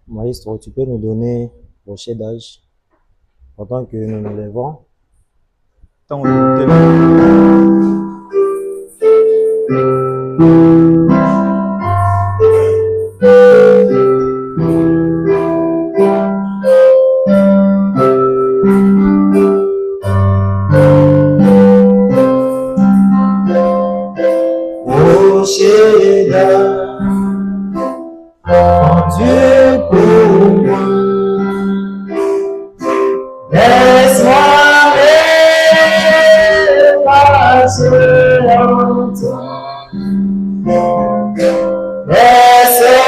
Maestro, tu peux nous donner rocher d'âge pendant que nous nous lèvons? Tant que Rocher d'âge, Dieu pour moi, laisse-moi passer en toi. Laisse-le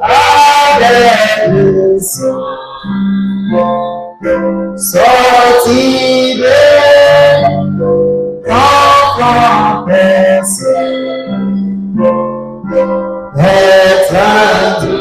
avec le sang sorti de ton personne, être un Dieu.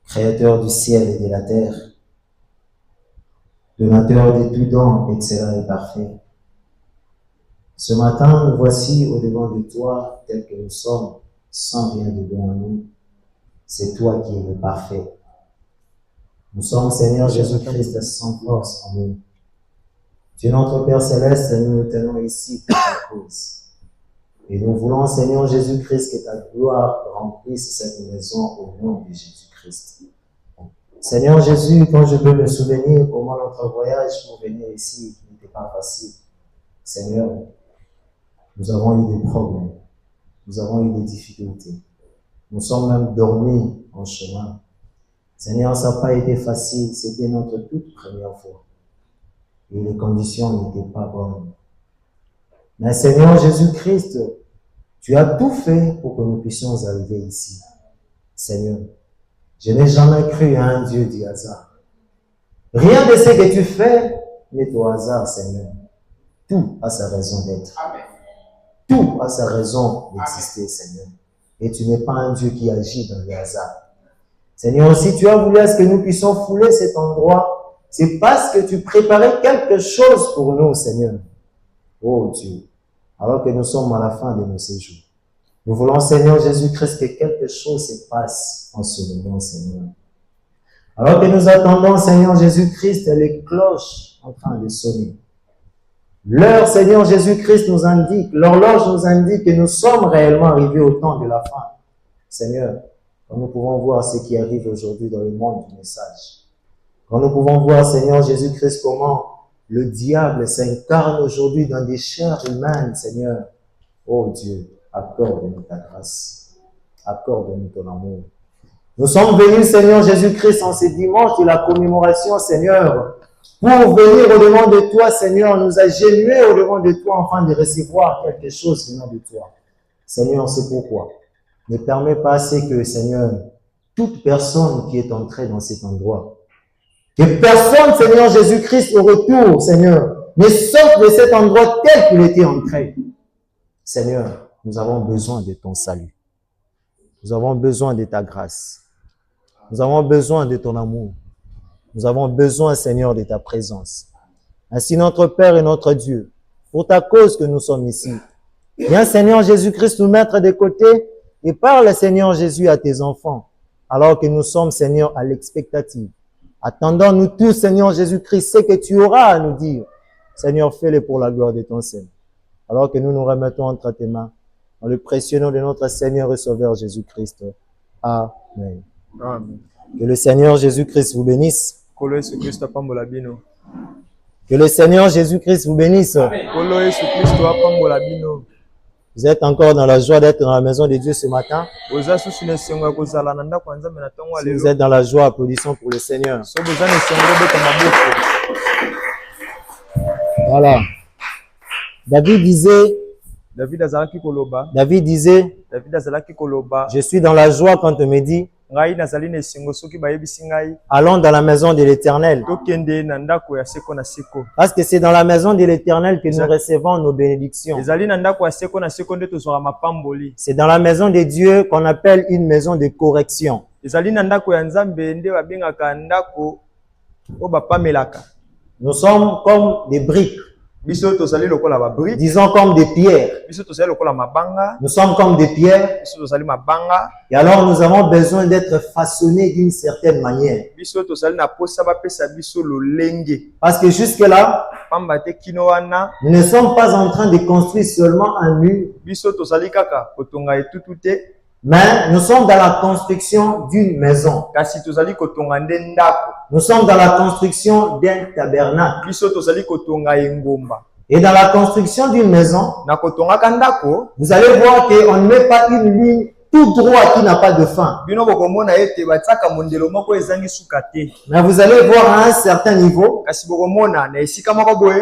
Créateur du ciel et de la terre, donateur de tout don excellent et parfait. Ce matin, nous voici au-devant de toi, tels que nous sommes, sans rien de bon en nous. C'est toi qui es le parfait. Nous sommes, Seigneur Jésus-Christ, sans force en nous. Dieu notre Père Céleste, nous nous tenons ici pour ta cause. Et nous voulons, Seigneur Jésus-Christ, que ta gloire remplisse cette maison au nom de Jésus-Christ. Seigneur Jésus, quand je peux me souvenir comment notre voyage pour venir ici n'était pas facile. Seigneur, nous avons eu des problèmes. Nous avons eu des difficultés. Nous sommes même dormis en chemin. Seigneur, ça n'a pas été facile. C'était notre toute première fois. Et les conditions n'étaient pas bonnes. Mais Seigneur Jésus-Christ, tu as tout fait pour que nous puissions arriver ici. Seigneur, je n'ai jamais cru à un Dieu du hasard. Rien de ce que tu fais n'est au hasard, Seigneur. Tout a sa raison d'être. Tout a sa raison d'exister, Seigneur. Et tu n'es pas un Dieu qui agit dans le hasard. Seigneur, si tu as voulu à ce que nous puissions fouler cet endroit, c'est parce que tu préparais quelque chose pour nous, Seigneur. Oh Dieu, alors que nous sommes à la fin de nos séjours. Nous voulons, Seigneur Jésus-Christ, que quelque chose se passe en ce moment, Seigneur. Alors que nous attendons, Seigneur Jésus-Christ, les cloches en train de sonner. L'heure, Seigneur Jésus-Christ, nous indique, l'horloge nous indique que nous sommes réellement arrivés au temps de la fin. Seigneur, quand nous pouvons voir ce qui arrive aujourd'hui dans le monde du message, quand nous pouvons voir, Seigneur Jésus-Christ, comment le diable s'incarne aujourd'hui dans des chairs humaines, Seigneur. Oh Dieu, accorde-nous ta grâce. Accorde-nous ton amour. Nous sommes venus, Seigneur Jésus-Christ, en ce dimanche de la commémoration, Seigneur, pour venir au-devant de toi, Seigneur, nous agenouiller au-devant de toi afin de recevoir quelque chose venant de toi. Seigneur, c'est pourquoi. Ne permets pas c'est que, Seigneur, toute personne qui est entrée dans cet endroit, que personne, Seigneur Jésus-Christ, au retour, Seigneur, ne sorte de cet endroit tel qu'il était entré. Seigneur, nous avons besoin de ton salut. Nous avons besoin de ta grâce. Nous avons besoin de ton amour. Nous avons besoin, Seigneur, de ta présence. Ainsi, notre Père et notre Dieu, pour ta cause que nous sommes ici, viens, Seigneur Jésus-Christ, nous mettre de côté et parle, Seigneur Jésus, à tes enfants, alors que nous sommes, Seigneur, à l'expectative. Attendons-nous tous, Seigneur Jésus-Christ, ce que tu auras à nous dire. Seigneur, fais-le pour la gloire de ton Seigneur. Alors que nous nous remettons entre tes mains, dans le précieux nom de notre Seigneur et Sauveur Jésus-Christ. Amen. Amen. Que le Seigneur Jésus-Christ vous bénisse. Kolo Yesu Kristo apambola bino. Que le Seigneur Jésus-Christ vous bénisse. Kolo Yesu Kristo apambola bino. Vous êtes encore dans la joie d'être dans la maison de Dieu ce matin. Oza susu na sengo kozala na ndako nzambe na tongo Si lelo. vous êtes dans la joie, applaudissons pour le Seigneur. So boza na sengo beta maboko. Voilà. David disait, David azalaki koloba. David azalaki koloba. je suis dans la joie quand on me dit, Ngai nazali na sengo soki bayebisi ngai. allons dans la maison de l'Éternel. Tokende na ndako ya seko na seko. Parce que c'est dans la maison de l'Éternel que nous recevons nos bénédictions. Ezali na ndako ya seko na seko nde tozwaka mapamboli. C'est dans la maison de Dieu qu'on appelle une maison de correction. Ezali na ndako ya Nzambe nde babengaka ndako o bapamelaka. Nous sommes comme des briques, Biso tozali lokola ba brique. disons comme des pierres. Biso tozali lokola mabanga. Nous sommes comme des pierres. Biso tozali mabanga. Et alors nous avons besoin d'être façonnés d'une certaine manière. Biso tozali na posa bapesa biso lolenge. Parce que jusque-là, Pamba te kino wana. nous ne sommes pas en train de construire seulement un mur, Biso tozali kaka kotonga etutu te. mais nous sommes dans la construction d'une maison. Kasi tozali kotonga nde ndako. Nous sommes dans la construction d'un tabernacle. Biso tozali kotonga engomba. Et dans la construction d'une maison, Na kotonga kandako. vous allez voir qu'on ne met pas une ligne tout droit qui n'a pas de fin. Bino bokomona ete batsaka mondelo moko ezangi suka te. Mais vous allez voir à un certain niveau, Kasi bokomona na esika moko boye.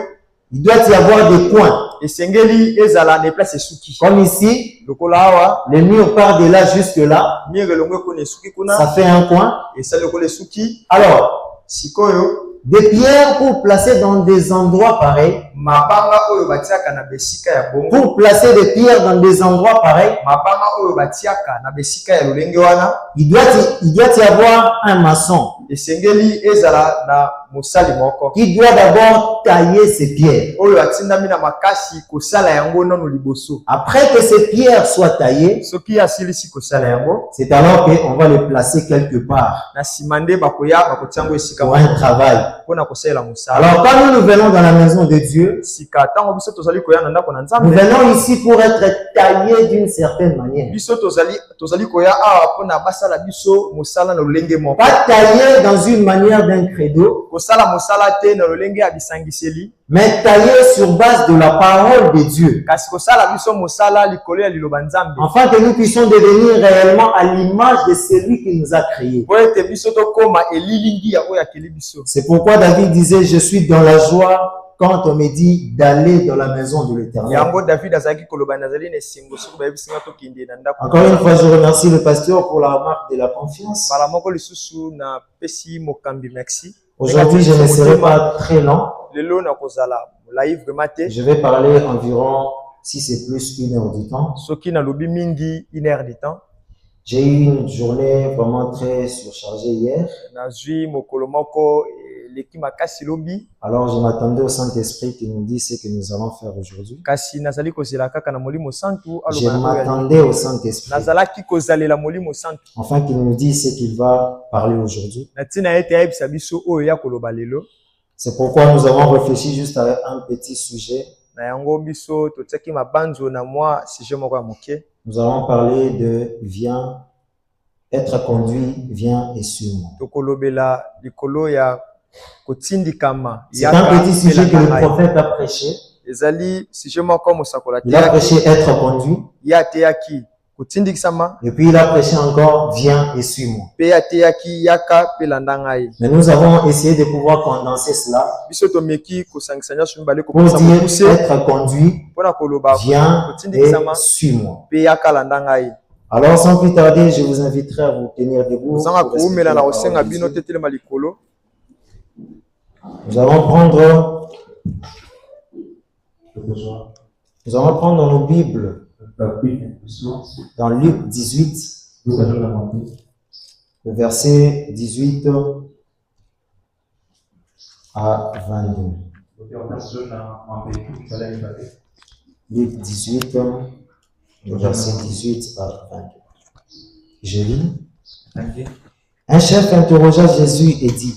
il doit y avoir des coins. Esengeli ezala na place esuki. Comme ici, Lokola awa. le mur part de là jusque là, Mire longo kone suki kuna. ça fait un coin. Esa lokola suki. Alors, Sikoyo. des pierres pour placer dans des endroits pareils, Mabanga oyo batiaka na besika ya bongo. pour placer des pierres dans des endroits pareils, Mabanga oyo batiaka na besika ya lolenge wana. il doit y avoir un maçon. Esengeli ezala na mosali moko qui doit d'abord tailler ces pierres. oyo atindami na makasi kosala yango nano liboso. Après que ces pierres soient taillées, Soki asilisi kosala yango c'est alors qu'on va les placer quelque part na simande bakoya bakotiango esika pour un travail. mpona kosalela mosala. Alors quand nous venons dans la maison de Dieu, Sika tango biso tozali koya na ndako na nous Nzambe, venons ici pour être taillés d'une certaine manière. biso tozali koya awa mpona basala biso mosala na lolenge moko. Pas taillés dans une manière d'un credo, Kosala mosala te na lolenge ya bisangiseli, mais taillés sur base de la parole de Dieu. kasi kosala biso mosala likolo ya liloba Nzambe. Afin que nous puissions devenir réellement à l'image de celui qui nous a créés. Po ete biso tokoma elilingi ya oyo akeli biso. C'est pourquoi David disait, je suis dans la joie quand on me dit d'aller dans la maison de l'Éternel. Yango David azalaki koloba nazali na esengo soki bayebisinga tokende na ndako. Encore une fois, je remercie le pasteur pour la remarque de la confiance. Mbala moko lisusu na pesi mokambi merci. Aujourd'hui, je ne serai pas très long. Lelo na kozala molai vraiment te. Je vais parler environ, si c'est plus, 1 heure du temps. Soki na lobi mingi 1 heure du temps. J'ai eu une journée vraiment très surchargée hier. Nazwi mokolo moko leki makasi lobi. Alors, je m'attendais au Saint-Esprit qui nous dit ce que nous allons faire aujourd'hui. Kasi nazali kozela kaka na molimo santu Je m'attendais au Saint-Esprit nazalaki kozalela molimo santu afin qu'il nous dise ce qu'il va parler aujourd'hui. na ntina ete ayebisa biso oyo ya koloba lelo. C'est pourquoi nous avons réfléchi juste à un petit sujet. Na yango biso totiaki mabanzo na mwa sujet moko ya moke. Nous allons parler de viens, être conduit, viens et suis-moi. Tokolobela likolo ya kotindikama. C'est un petit sujet que le prophète a prêché. Ezali sujet moko mosakola Il a prêché être conduit. ya teyaki kotindikisama Et puis il a prêché encore viens et suis-moi. pe ya teyaki yaka pe landa ngai. Mais nous avons essayé de pouvoir condenser cela Biso tomeki kosangisa nyonso mibale pour kopesa dire mokuse être conduit, mpona koloba viens et kotindikisama suis-moi. pe yaka landa ngai. Alors sans plus tarder, je vous inviterai à vous tenir debout. Ozanga pour respecter koumela la na parole kosenga de bino Dieu. tetelema likolo. Nous allons prendre nos Bibles dans Luc 18, le verset 18 à 22. Luc 18, le verset 18 à 22. Je lis. Un chef interrogea Jésus et dit,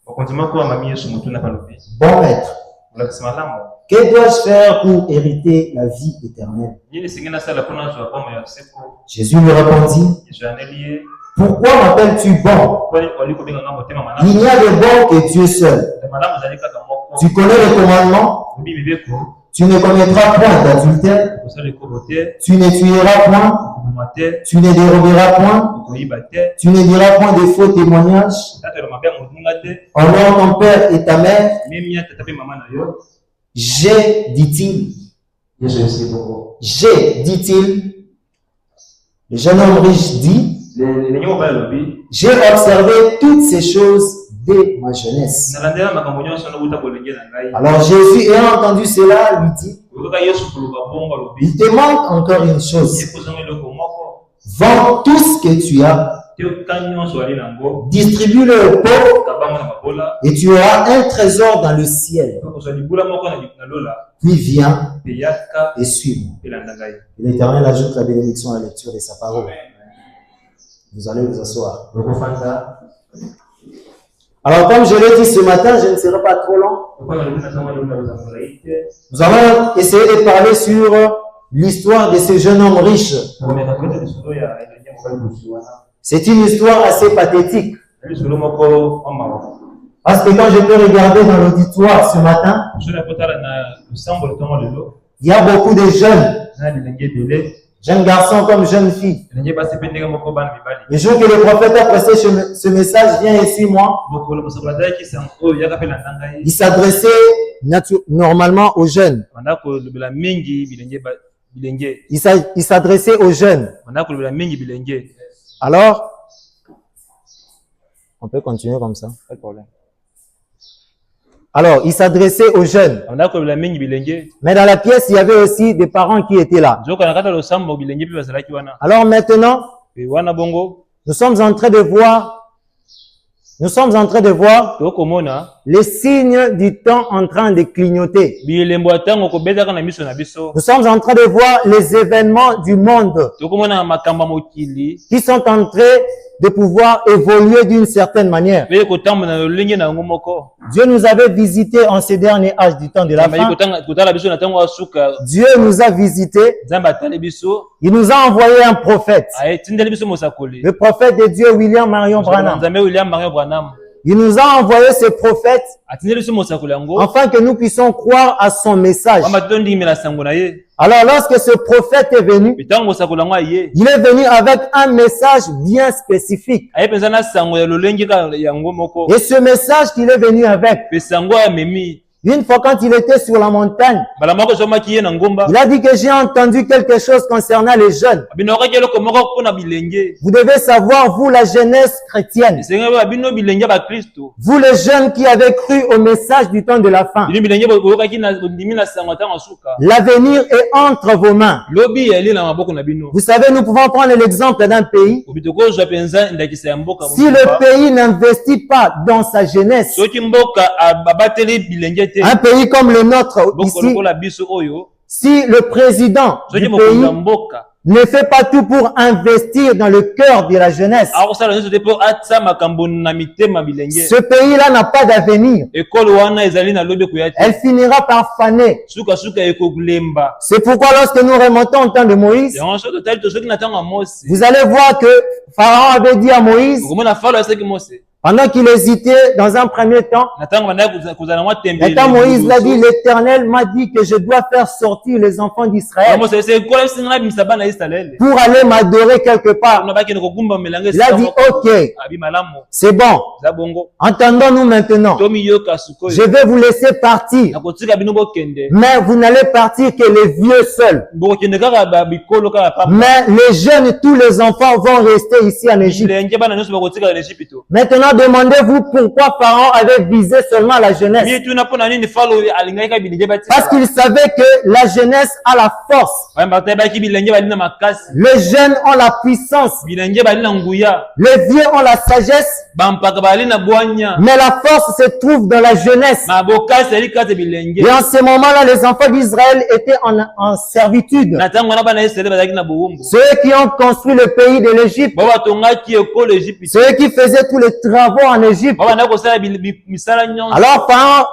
bon maître, que dois-je faire pour hériter la vie éternelle? Jésus lui répondit, pourquoi m'appelles-tu bon? Il n'y a de bon que Dieu seul. Tu connais le commandement? Tu ne commettras point d'adultère. Tu ne tueras point. Tu ne déroberas point. Tu ne diras point de faux témoignages. Honore ton père et ta mère. J'ai, dit-il. J'ai, dit-il. Le jeune homme riche dit, j'ai observé toutes ces choses dès ma jeunesse. Alors Jésus, ayant entendu cela, lui dit, il te manque encore une chose. Vends tout ce que tu as, distribue-le aux pauvres, et tu auras un trésor dans le ciel. Puis viens et suis-moi. L'Éternel ajoute la bénédiction à la lecture de sa parole. Vous allez vous asseoir. Alors, comme je l'ai dit ce matin, je ne serai pas trop long. Nous allons essayer de parler sur l'histoire de ce jeune homme riche. C'est une histoire assez pathétique. Parce que quand je peux regarder dans l'auditoire ce matin, il y a beaucoup de jeunes garçons comme jeunes filles. Le jour que le prophète a prêché ce message, viens et suis-moi, il s'adressait normalement aux jeunes. Il s'adressait aux jeunes. Alors, on peut continuer comme ça, pas de problème. Alors, il s'adressait aux jeunes. Mais dans la pièce, il y avait aussi des parents qui étaient là. Alors maintenant, nous sommes en train de voir Nous sommes en train de voir tokomona les signes du temps en train de clignoter. bilembo ya ntango kobetaka na miso na biso. Nous sommes en train de voir les événements du monde Tokomona makambo ya mokili qui sont en train de pouvoir évoluer d'une certaine manière. mpe kotambola na lolenge na yango moko. Dieu nous avait visités en ces derniers âges du temps de la fin. kotala biso na ntango ya suka. Dieu nous a visités. Nzambe atali biso. Il nous a envoyé un prophète. Atindeli biso mosakoli. Le prophète de Dieu, William Marion Branham. Nzambe William Marion Branham. Il nous a envoyé ce prophète atindeli biso mosakoli yango. afin que nous puissions croire à son message. Wamba tondimela sango na ye. Alors lorsque ce prophète est venu, Bitango mosakoli yango aye. il est venu avec un message bien spécifique. Aye penza na sango ya lolenge ka yango moko. Et ce message qu'il est venu avec, Pe sango ya memi. une fois quand il était sur la montagne, Bala moko zomaki ye na ngomba. il a dit que j'ai entendu quelque chose concernant les jeunes. Bino ka kelo ko moko pona bilenge. Vous devez savoir, vous la jeunesse chrétienne, Senga ba bino bilenge ba Kristo. vous les jeunes qui avez cru au message du temps de la fin, Bino bilenge bo ka kina ndimi na sango ntango suka. l'avenir est entre vos mains. Lobi ya na maboko na bino. Vous savez, nous pouvons prendre l'exemple d'un pays. Obitoko zwa penza ndakisa ya mboka. Si le pays n'investit pas dans sa jeunesse, Soki mboka abateli bilenge te. un pays comme le nôtre Boko ici, lokola biso oyo. si le président du Soki mokonza pays mboka. ne fait pas tout pour investir dans le cœur de la jeunesse, Akosala nso te po atsa makambo na mitema bilenge. ce pays-là n'a pas d'avenir. Ekolo wana ezali na lobi ko yati. Elle finira par faner. Suka suka ekokulemba. C'est pourquoi lorsque nous remontons au temps de Moïse, Yango so totali to soki na tango Mose. vous allez voir que Pharaon avait dit à Moïse, Komona falo asaki Mose. pendant qu'il hésitait dans un premier temps, Na tango banda kuzana mwa tembe. et quand Moïse l'a dit, l'Éternel m'a dit que je dois faire sortir les enfants d'Israël Mose c'est kola singa bisaba na Israël. pour aller m'adorer quelque part. On baki ko kumba melanga. Il a dit, ok, Abi malamu. c'est bon. Za bongo. Entendons-nous maintenant. Tomi yoka suko. Je vais vous laisser partir, Na kotika bino bokende. mais vous n'allez partir que les vieux seuls. Bokende kaka ba bikolo kaka papa. Mais les jeunes, tous les enfants vont rester ici en Égypte. Bilenge bana nyonso bakotika na Egypte. Maintenant, demandez-vous pourquoi Pharaon avait visé seulement la jeunesse. Mi tu na pona nini falo alingaika bilenge bati. Parce qu'il savait que la jeunesse a la force. Wamba tabaki bilenge bali na makasi. Les jeunes ont la puissance. Bilenge bali na nguya. Les vieux ont la sagesse. Bampaka bali na bwanya. Mais la force se trouve dans la jeunesse. Mabokasi ali kate bilenge. Et en ce moment-là, les enfants d'Israël étaient en servitude. Na tango na bana Israël bazaki na buumbu. Ceux qui ont construit le pays de l'Égypte, Baba tongaki ekolo Egypte. ceux qui faisaient tous les travaux en Égypte. Baba na kosala misala nyonso. Alors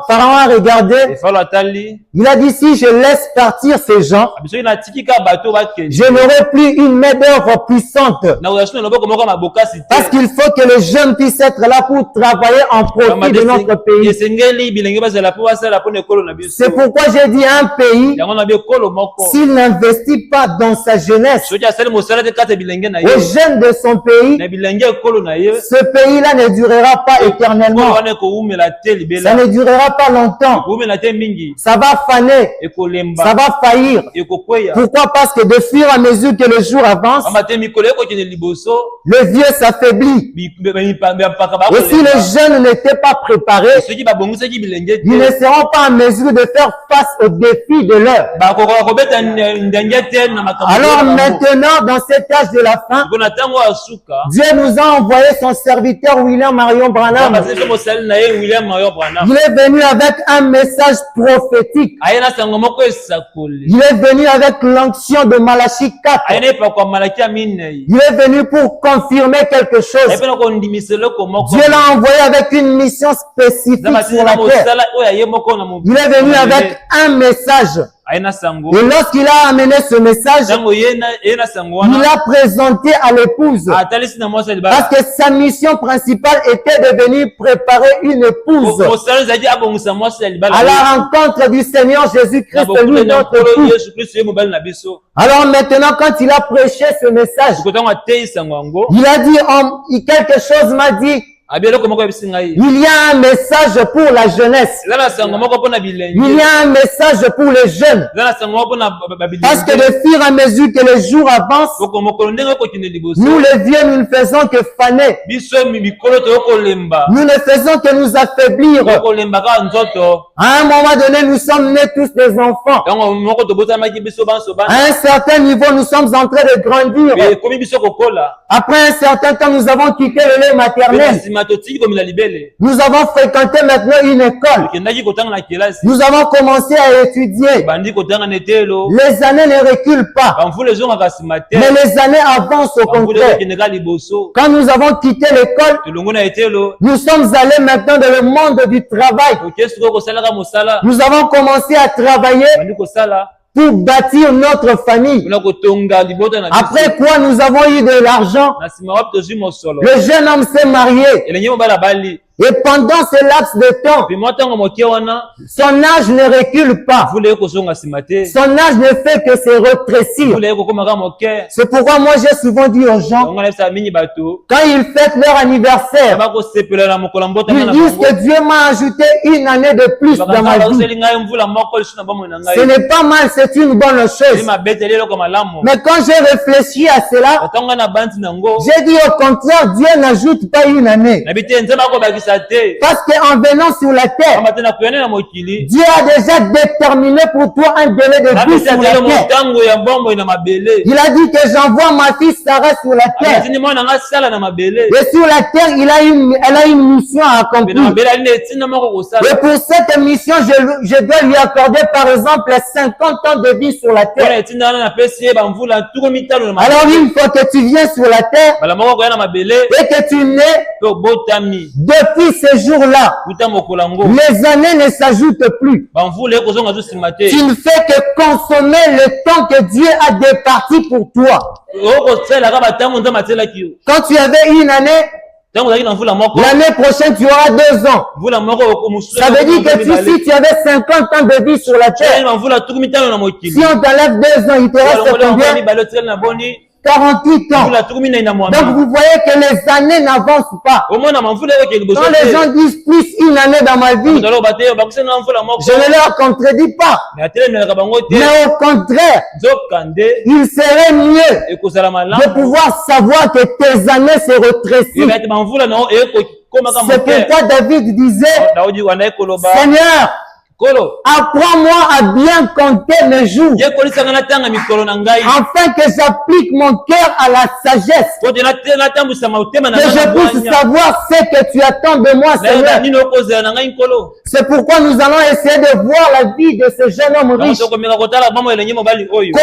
Pharaon a regardé, Falo atali. il a dit si je laisse partir ces gens, Biso na tikika bato bakende. je n'aurai plus une main d'œuvre puissante. Na urashino loboko moko mabokasi te. Parce qu'il faut que les jeunes puissent être là pour travailler en profit de notre pays. Esengeli bilenge bazala po basala po ekolo na biso. C'est pourquoi j'ai dit un pays, Yango na ekolo moko. s'il n'investit pas dans sa jeunesse, Soki asali mosala te kate bilenge na ye. aux jeunes de son pays, Na bilenge ekolo na ye. ce pays-là ne durera pas Ekolo éternellement. wana ekoumela te Ça libela. ne durera pas longtemps. Ekoumela te mingi. Ça va faner. Ekolemba. Ça va faillir. Ekokweya. Pourquoi? Parce que de fur et à mesure que le jour avance, Amba te mikolo ekokende liboso. le vieux s'affaiblit. Et si les jeunes n'étaient pas préparés, soki babongisaki bilenge ils ne te seront pas en mesure de faire face aux défis de l'heure. bakokoka kobeta ndenge te na makambo Alors maintenant, dans cet âge de la fin, mpona ntango ya suka Dieu nous a envoyé son serviteur William Marion Branham. basisi mosali na ye William Marion Branham Il est venu avec un message prophétique. aye na sango moko esakoli Il est venu avec l'onction de Malachie 4. aye na epakwa malaki ya minei Il est venu pour confirmer quelque aye chose. mpe na kondimisa eloko moko Dieu l'a envoyé avec une mission spécifique na sur basisi la na terre. mosala oyo aye moko na Il est venu avec un message. aye na sango Et lorsqu'il a amené ce message, ntango ye na sango il wana l'a présenté à l'épouse. atalisi na mwasi ya Parce libala que sa mission principale était de venir préparer une épouse mosala ezalaki abongisa mwasi ya libala à la rencontre du Seigneur na Jésus-Christ, bokule lui, na notre nkolo époux. yesu kristo ye mobali na biso Alors maintenant, quand il a prêché ce message, sikotango ateyi sango yango il a dit, quelque chose m'a dit, abi eloko moko yebisi ngai il y a un message pour la jeunesse. eza na sango moko mpona bilenge Il y a un message pour les jeunes. eza na sango moko mpona Parce que babilienge de fur et à mesure que les jours avancent, koko mokolo ndenge okokende liboso nous les vieux, nous ne faisons que faner. biso mikolo toyokolemba Nous ne faisons que nous affaiblir. toyokolemba kaka nzoto À un moment donné, nous sommes nés tous des enfants. ntango moko tobotamaki biso banso bana À un certain niveau, nous sommes en train de grandir. ekomi biso kokola Après un certain temps, nous avons quitté le lait mpe na maternel. nsima Nous avons fréquenté maintenant une école. Nous avons commencé à étudier. Les années ne reculent pas, mais les années avancent au contraire. Quand nous avons quitté l'école, nous sommes allés maintenant dans le monde du travail. Nous avons commencé à travailler pour bâtir notre famille. Après quoi, nous avons eu de l'argent. Le jeune homme s'est marié. Et pendant ce laps de temps, son âge ne recule pas. Son âge ne fait que se rétrécir. C'est pourquoi moi j'ai souvent dit aux gens, quand ils fêtent leur anniversaire, ils disent que Dieu m'a ajouté une année de plus dans ma vie. Ce n'est pas mal, c'est une bonne chose. Mais quand j'ai réfléchi à cela, j'ai dit au contraire, Dieu n'ajoute pas une année. Parce qu'en venant sur la terre, Dieu a déjà déterminé pour toi un délai de vie sur la terre. Il a dit que j'envoie ma fille Sarah sur la terre. Et sur la terre, elle a une mission à accomplir. Et pour cette mission, je dois lui accorder par exemple 50 ans de vie sur la terre. Alors une fois que tu viens sur la terre et que tu nais, depuis ce jour-là, les années ne s'ajoutent plus. Tu ne fais que consommer le temps que Dieu a départi pour toi. Quand tu avais une année, l'année prochaine, tu auras 2 ans. Ça veut dire que si tu avais 50 ans de vie sur la terre, si on t'enlève 2 ans, il te reste combien? 48 ans. Donc vous voyez que les années n'avancent pas. Quand les gens disent plus une année dans ma vie, je ne leur contredis pas. Mais au contraire, il serait mieux de pouvoir savoir que tes années se rétrécissent. C'est pourquoi David disait, Seigneur, apprends-moi à bien compter mes jours, afin que j'applique mon cœur à la sagesse, que je puisse savoir ce que tu attends de moi, Seigneur. C'est pourquoi nous allons essayer de voir la vie de ce jeune homme riche.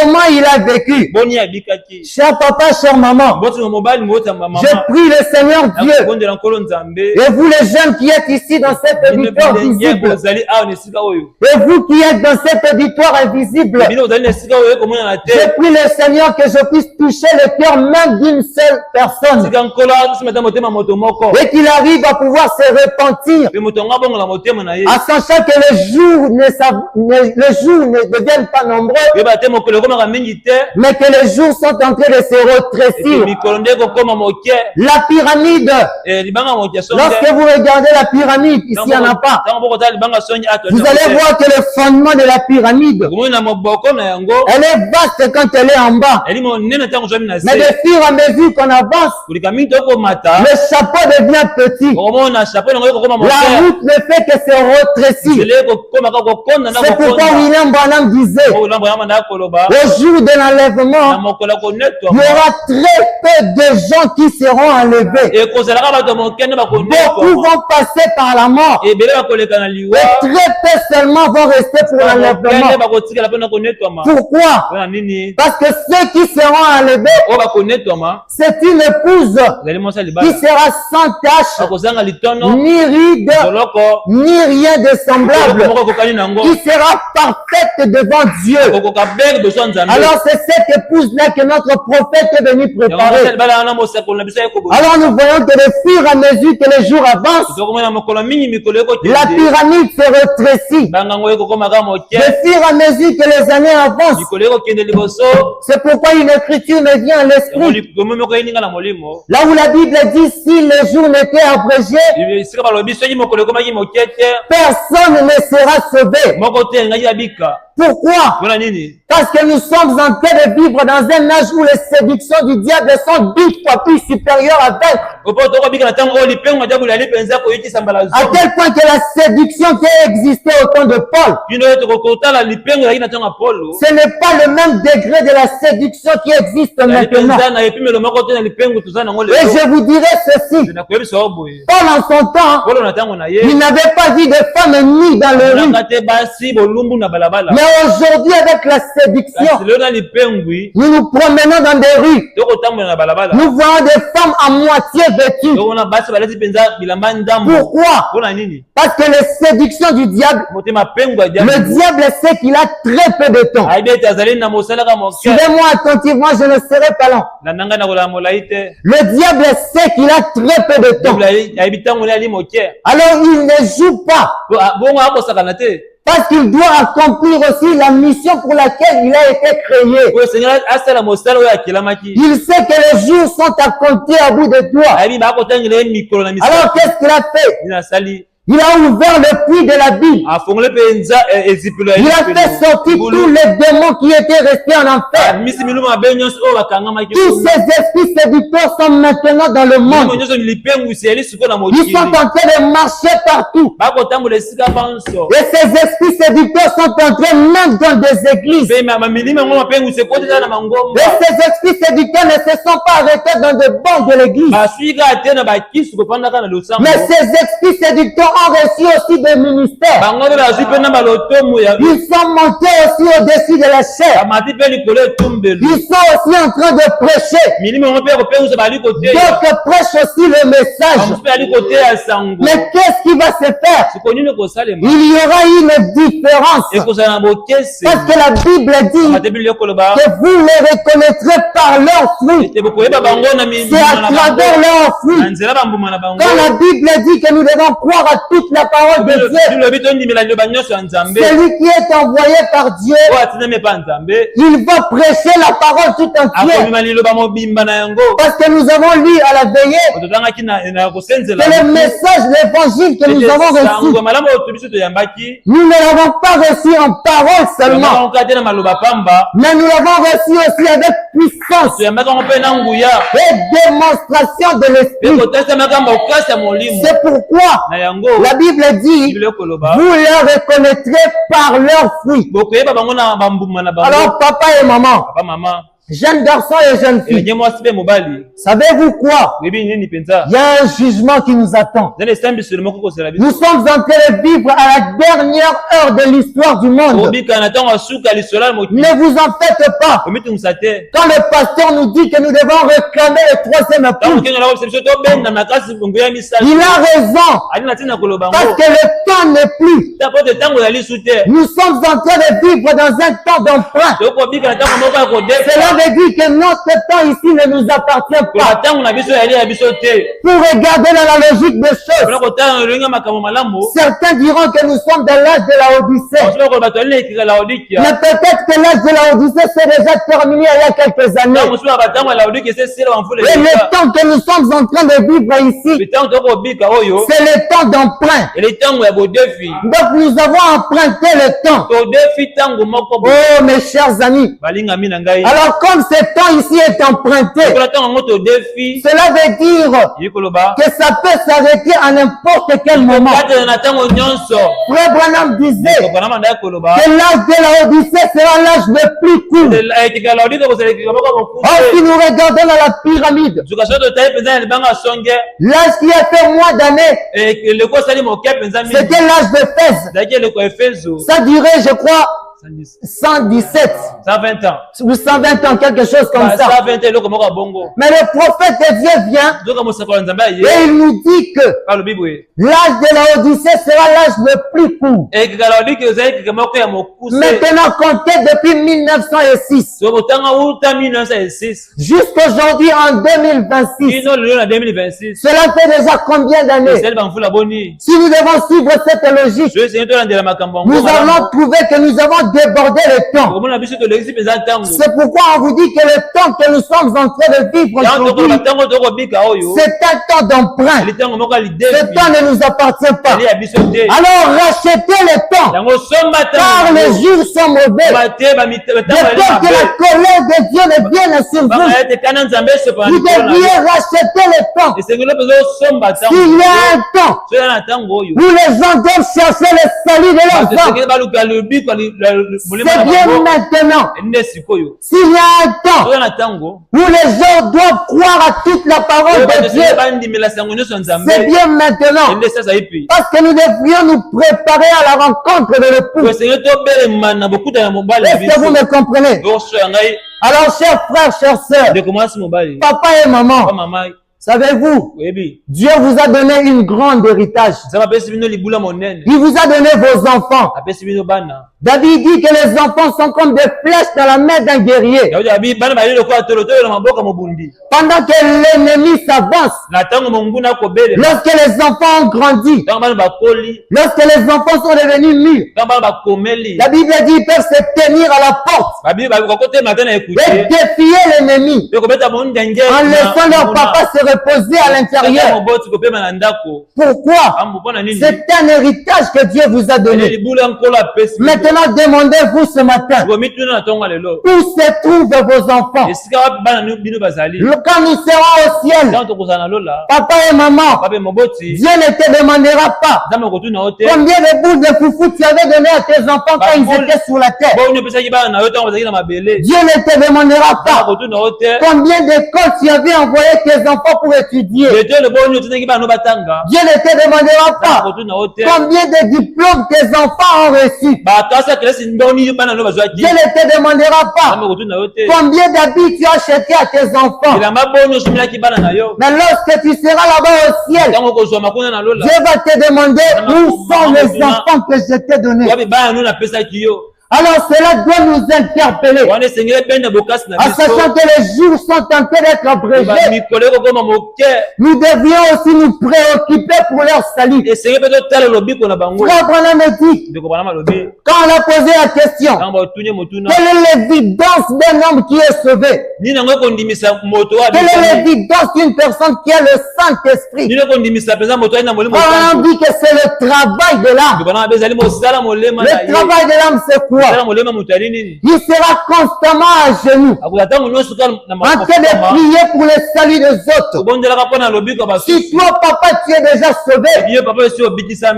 Comment il a vécu. Cher papa, chère maman, je prie le Seigneur Dieu, et vous les jeunes qui êtes ici dans cette auditoire visible, et vous qui êtes dans cet auditoire invisible, je prie le Seigneur que je puisse toucher le cœur même d'une seule personne, et qu'il arrive à pouvoir se repentir, en sachant que les jours ne deviennent pas nombreux, mais que les jours sont en train de se rétrécir. La pyramide, lorsque vous regardez la pyramide, ici il n'y en a pas. Vous allez voir que le fondement de la pyramide, elle est vaste quand elle est en bas. Mais de fur et à mesure qu'on avance, le chapeau devient petit. La route ne fait que se rétrécir. C'est pourquoi William Branham disait, au jour de l'enlèvement, il y aura très peu de gens qui seront enlevés. Beaucoup vont passer par la mort. Et très peu seulement vont rester pour l'enlèvement. Pourquoi? Parce que ceux qui seront enlevés, c'est une épouse qui sera sans tache, ni ride, ni rien de semblable, qui sera parfaite devant Dieu. Alors c'est cette épouse-là que notre prophète est venu préparer. Alors nous voyons que de fur et à mesure que les jours avancent, la pyramide se rétrécit. De fur et à mesure que les années avancent, c'est pourquoi une écriture me vient à l'esprit. Là où la Bible dit, si le jour n'était abrégé, personne ne sera sauvé. Pourquoi? Mpona nini? Parce que nous sommes en train de vivre dans un âge où les séductions du diable sont 10 fois plus supérieures à vaincre. Opo tokobika na ntango oyo lipengo ya diable ali penza koyikisa mbala À zomi. tel point que la séduction qui a existé au temps de Paul, Bino oyo tokokotala lipengo ezalaki na ntango ya Polo. ce n'est pas le même degré de la séduction qui existe maintenant. Penza na epimelo moko te na lipengo toza nango Et lelo. je vous dirai ceci, Nakoyebisa yo boye. Paul en son temps, Polo na ntango na ye. il n'avait pas vu de femmes nues dans le rue. Naka te basi bolumbu na balabala. Mais aujourd'hui, avec la séduction, Kasi lelo na lipengwi nous nous promenons dans des rues. tokotambola na balabala. Nous voyons des femmes à moitié vêtues. Tokona basi balati penza bilamba ndambo. Pourquoi? Mpona nini? Parce que les séductions du diable, Motema pengo ya diable. le diable sait qu'il a très peu de temps. Ayebi ete azali na mosala ka moke. Suivez-moi attentivement, je ne serai pas long. Na nanga na kola molai te. Le diable sait qu'il a très peu de temps. Diable ayebi ntango ali moke. Alors il ne joue pas. Bongo akosakana te. Parce qu'il doit accomplir aussi la mission pour laquelle il a été créé. Oyo Seigneur asala mosala oyo akelamaki. Il sait que les jours sont à compter à bout de doigts. Ayebi bakotangela ye mikolo na misala. Alors qu'est-ce qu'il a fait? Nini asali? Il a ouvert le puits de la Bible. Afongole penza ezipelo ya Il a fait sortir tous les démons qui étaient restés en enfer. misi miluma mabe nyonso oyo bakangamaki. Tous ces esprits séducteurs sont maintenant dans le Miluma monde. nyonso lipengu esili sikoyo na Ils mokili. sont en train de marcher partout. Bakotambola esika banso. Et ces esprits séducteurs sont entrés même dans des églises. Pe mamilima ngo mapengu sekotela na mangomba. Et ces esprits séducteurs ne se sont pas arrêtés dans des bancs de l'église. Baswika ate na bakisi kopandaka na losambo. Mais ces esprits séducteurs ont reçu aussi des ministères. Bango mpe bazwi mpe na balotomo ya Ils sont montés aussi au-dessus de la chair. bamati mpe likolo etumbelu. Ils sont aussi en train de prêcher. milimo yango mpe kopengwisa bali koteya. D'autres prêchent aussi le message. bamosusu mpe ali koteya sango. Mais qu'est-ce qui va se faire? siko nini kosalema? Il y aura une différence. ekozala na bokese. Parce que la Bible dit mate bili ekoloba que vous les reconnaîtrez par leurs fruits. ete bokoyeba bango na C'est à travers leurs fruits. na nzela bambuma na bango. Quand la Bible dit que nous devons croire à toute la parole de Dieu, bilobi tondimela liloba nyonso ya nzambe celui qui est envoyé par Dieu, oyo atinami epa nzambe il va prêcher la parole tout entière. akomima liloba mobimba na yango. Parce que nous avons lu à la veillée totangaki na kosenzela que le message, l'évangile que nous avons sango reçu, malamu oyo to biso toyambaki nous ne l'avons pas reçu en parole seulement, toyambaka te na maloba pamba, mais nous l'avons reçu aussi avec puissance toyambaka ngo mpe na nguya et démonstration de mpe l'esprit. kotesamaka mokasi ya molimo C'est pourquoi na yango. la Bible dit, Biblia ekoloba vous les reconnaîtrez par leurs fruits. bokoyeba bango na bambuma na bango. Alors papa et maman, papa mama jeunes garçons et jeunes filles, elenge mwasi mpe mobali savez-vous quoi? oyebi nini mpenza? Il y a un jugement qui nous attend. eza na esambiselo moko kosala Nous biso sommes en train de vivre à la dernière heure de l'histoire du monde. kobika na ntango ya suka lisolo ya mokili. Ne vous en faites pas. komitungisa te Quand le pasteur nous dit que nous devons réclamer le troisième ntango époux, okengela kobisa biso tobenda makasi bongo ya misato il a raison. ali na ntina koloba Parce ngo que le temps n'est plus. tapote ntango ya lisu te Nous sommes en train de vivre dans un temps d'emprunt. tokobika na ntango moko ya kodefa. Cela veut dire que notre temps ici ne nous appartient kola pas. ntango na biso yali ya biso te. Pour regarder dans la logique des choses, mpona kotala na lolenge ya makambo malamu certains diront que nous sommes dans l'âge de la Odyssée. basoki bakoloba bato ali na ekika laodikia. Mais peut-être que l'âge de la Odyssée s'est déjà terminé il y a quelques ntango années. mosusu baka ntango ya laodikia esesila bamvula Et le temps que nous sommes en train de vivre ici, ntango tokobika oyo c'est le temps d'emprunt. ele ntango ya bodefi. Donc nous avons emprunté le temps. todefi ntango moko boye. Oh mes chers amis. balingami na ngai. Alors comme ce temps ici est emprunté, kola ntango yango todefi cela veut dire yili koloba que ça peut s'arrêter à n'importe quel moment. katela na ntango nyonso. Frère Branham disait kokana manda ya koloba que l'âge de la Odyssée sera l'âge le plus court. ekika laodika kozala ekika moko Or, mokuse. si nous regardons dans la pyramide, zuka soki totali mpenza na libanga ya songe l'âge qui a fait moins d'années, eleko osali moke mpenza mingi c'était l'âge de Fès. ezalaki eleko efeso Ça durait, je crois, 117 120 ans. ou 120 ans, quelque chose comme ça. 120 eloko moko ya bongo. Mais le prophète de Dieu vient nzoka mosakolo ya nzambe aye et il nous dit que alobi boye l'âge de la Odyssée sera l'âge le plus court. ekika laodiki ezali ekika moko ya mokuse. Maintenant, compté depuis 1906 so kotanga uta 1906 jusqu'aujourd'hui en 2026. kino lelo na 2026 Cela fait déjà combien d'années? ezali bamvula boni. Si nous devons suivre cette logique, so esengeli tolandela makambo yango nous malamu. allons trouver que nous avons débordé le temps. Comment on a vu que l'exil est un temps. C'est pourquoi on vous dit que le temps que nous sommes en train de vivre aujourd'hui, c'est un temps d'emprunt. Ce temps ne nous appartient pas. Alors rachetez le temps, car les jours sont mauvais. De peur que la colère de Dieu ne vienne sur vous, vous devriez racheter le temps. S'il y a un temps où les gens doivent chercher le salut de leurs âmes, c'est bien maintenant. S'il y a un temps où les gens doivent croire à toute la parole de Dieu, c'est bien maintenant. Parce que nous devrions nous préparer à la rencontre de l'époux. Est-ce que vous me comprenez? Alors, chers frères, chères sœurs, papa et maman, savez-vous, Dieu vous a donné une grande héritage. Il vous a donné vos enfants. David dit que les enfants sont comme des flèches dans la main d'un guerrier. Pendant que l'ennemi s'avance, lorsque les enfants ont grandi, lorsque les enfants sont devenus mûrs, la Bible dit qu'ils peuvent se tenir à la porte et défier l'ennemi en laissant leur papa se reposer à l'intérieur. Pourquoi? C'est un héritage que Dieu vous a donné. Maintenant, demandez-vous ce matin, où se trouvent vos enfants? Quand nous serons au ciel, papa et maman, Dieu ne te demandera pas combien de boules de foufou tu avais donné à tes enfants quand ils étaient sur la terre. Dieu ne te demandera pas combien d'écoles tu avais envoyé tes enfants pour étudier. Dieu ne te demandera pas combien de diplômes tes enfants ont reçus. Dieu ne te demandera pas combien d'habits tu as acheté à tes enfants. Mais lorsque tu seras là-bas au ciel, Dieu va te demander où sont les enfants que je t'ai donnés. Alors cela doit nous interpeller, en sachant que les jours sont tentés d'être abrégés. Nous devions aussi nous préoccuper pour leur salut. Frère Branham me dit, quand on a posé la question, quelle est l'évidence d'un homme qui est sauvé? Quelle est l'évidence d'une personne qui a le Saint-Esprit? On dit que c'est le travail de l'âme. Le travail de l'âme, c'est quoi? Il sera constamment à genoux, en train de prier pour le salut des autres. Si toi, papa, tu es déjà sauvé,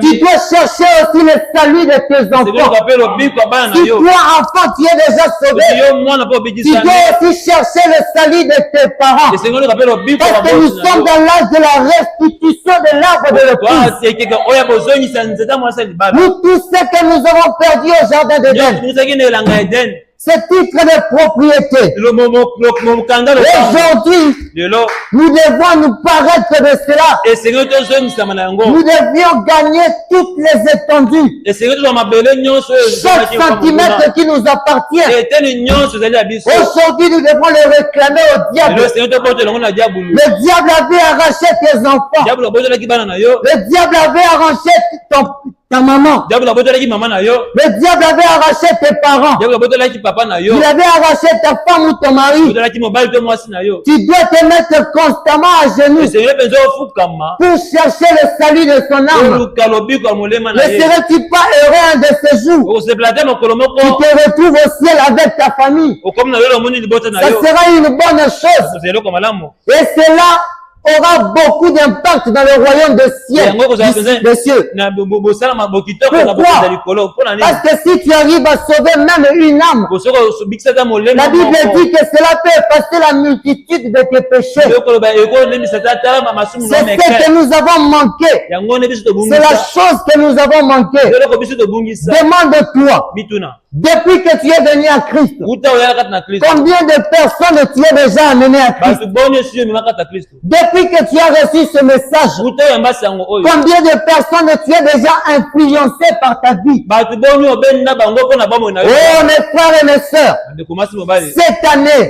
tu dois chercher aussi le salut de tes enfants. Si toi, enfant, tu es déjà sauvé, tu dois aussi chercher le salut de tes parents. Parce que nous sommes dans l'âge de la restitution de l'arbre de l'épouse. Nous tous ceux que nous avons perdu au jardin d'Éden, ce titre de propriété, aujourd'hui, nous devons nous paraître de cela. Nous devions gagner toutes les étendues, chaque centimètre qui nous appartient. Aujourd'hui, nous devons le réclamer au diable. Le diable avait arraché tes enfants. Le diable avait arraché ta maman. Le diable avait arraché tes parents. Il avait arraché ta femme ou ton mari. Tu dois te mettre constamment à genoux pour chercher le salut de son âme. Ne serais-tu pas heureux un de ces jours? Tu te retrouves au ciel avec ta famille. Ça sera une bonne chose. Et cela aura beaucoup d'impact dans le royaume des cieux. Pourquoi? Parce que si tu arrives à sauver même une âme, la Bible dit que cela peut effacer la multitude de tes péchés. C'est ce que nous avons manqué. C'est la chose que nous avons manqué. Demande-toi, depuis que tu es venu à Christ, combien de personnes tu es déjà amené à Christ? Depuis que tu as reçu ce message, combien de personnes tu es déjà influencé par ta vie? Oh mes frères et mes sœurs, cette année,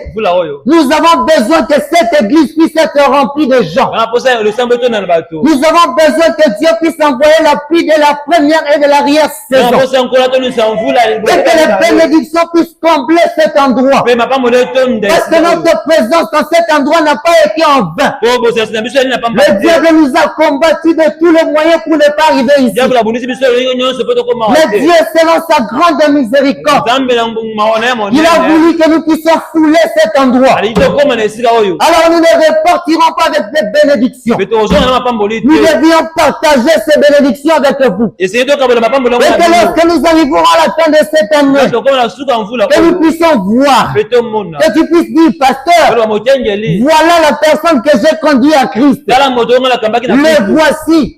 nous avons besoin que cette église puisse être remplie de gens. Nous avons besoin que Dieu puisse envoyer la pluie de la première et de l'arrière saison. Et que les bénédictions puissent combler cet endroit. Parce que notre présence dans cet endroit n'a pas été en vain. Le diable nous a combattu de tous les moyens pour ne pas arriver ici. Mais Dieu, selon sa grande miséricorde, il a voulu que nous puissions fouler cet endroit. Alors nous ne repartirons pas avec des bénédictions. Nous devions partager ces bénédictions avec vous. Et que lorsque nous arriverons à la fin de cette année, que nous puissions voir, que tu puisses dire, pasteur, voilà la personne que j'ai conduit à Christ. Le voici.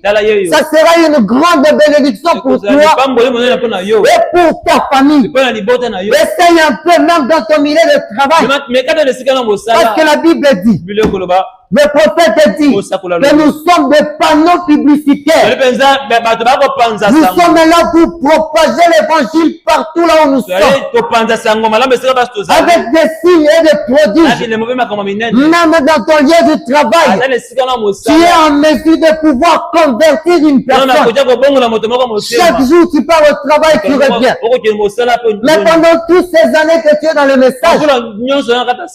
Ça sera une grande bénédiction pour toi et pour ta famille. Essaye un peu même dans ton milieu de travail. Parce que la Bible dit, le prophète dit que nous sommes des panneaux publicitaires. Nous sommes là pour propager l'évangile partout là où nous sommes. Avec des signes et des prodiges. Même dans ton lieu de travail, tu es en mesure de pouvoir convertir une personne. Chaque jour tu pars au travail, tu reviens. Mais pendant toutes ces années que tu es dans le message,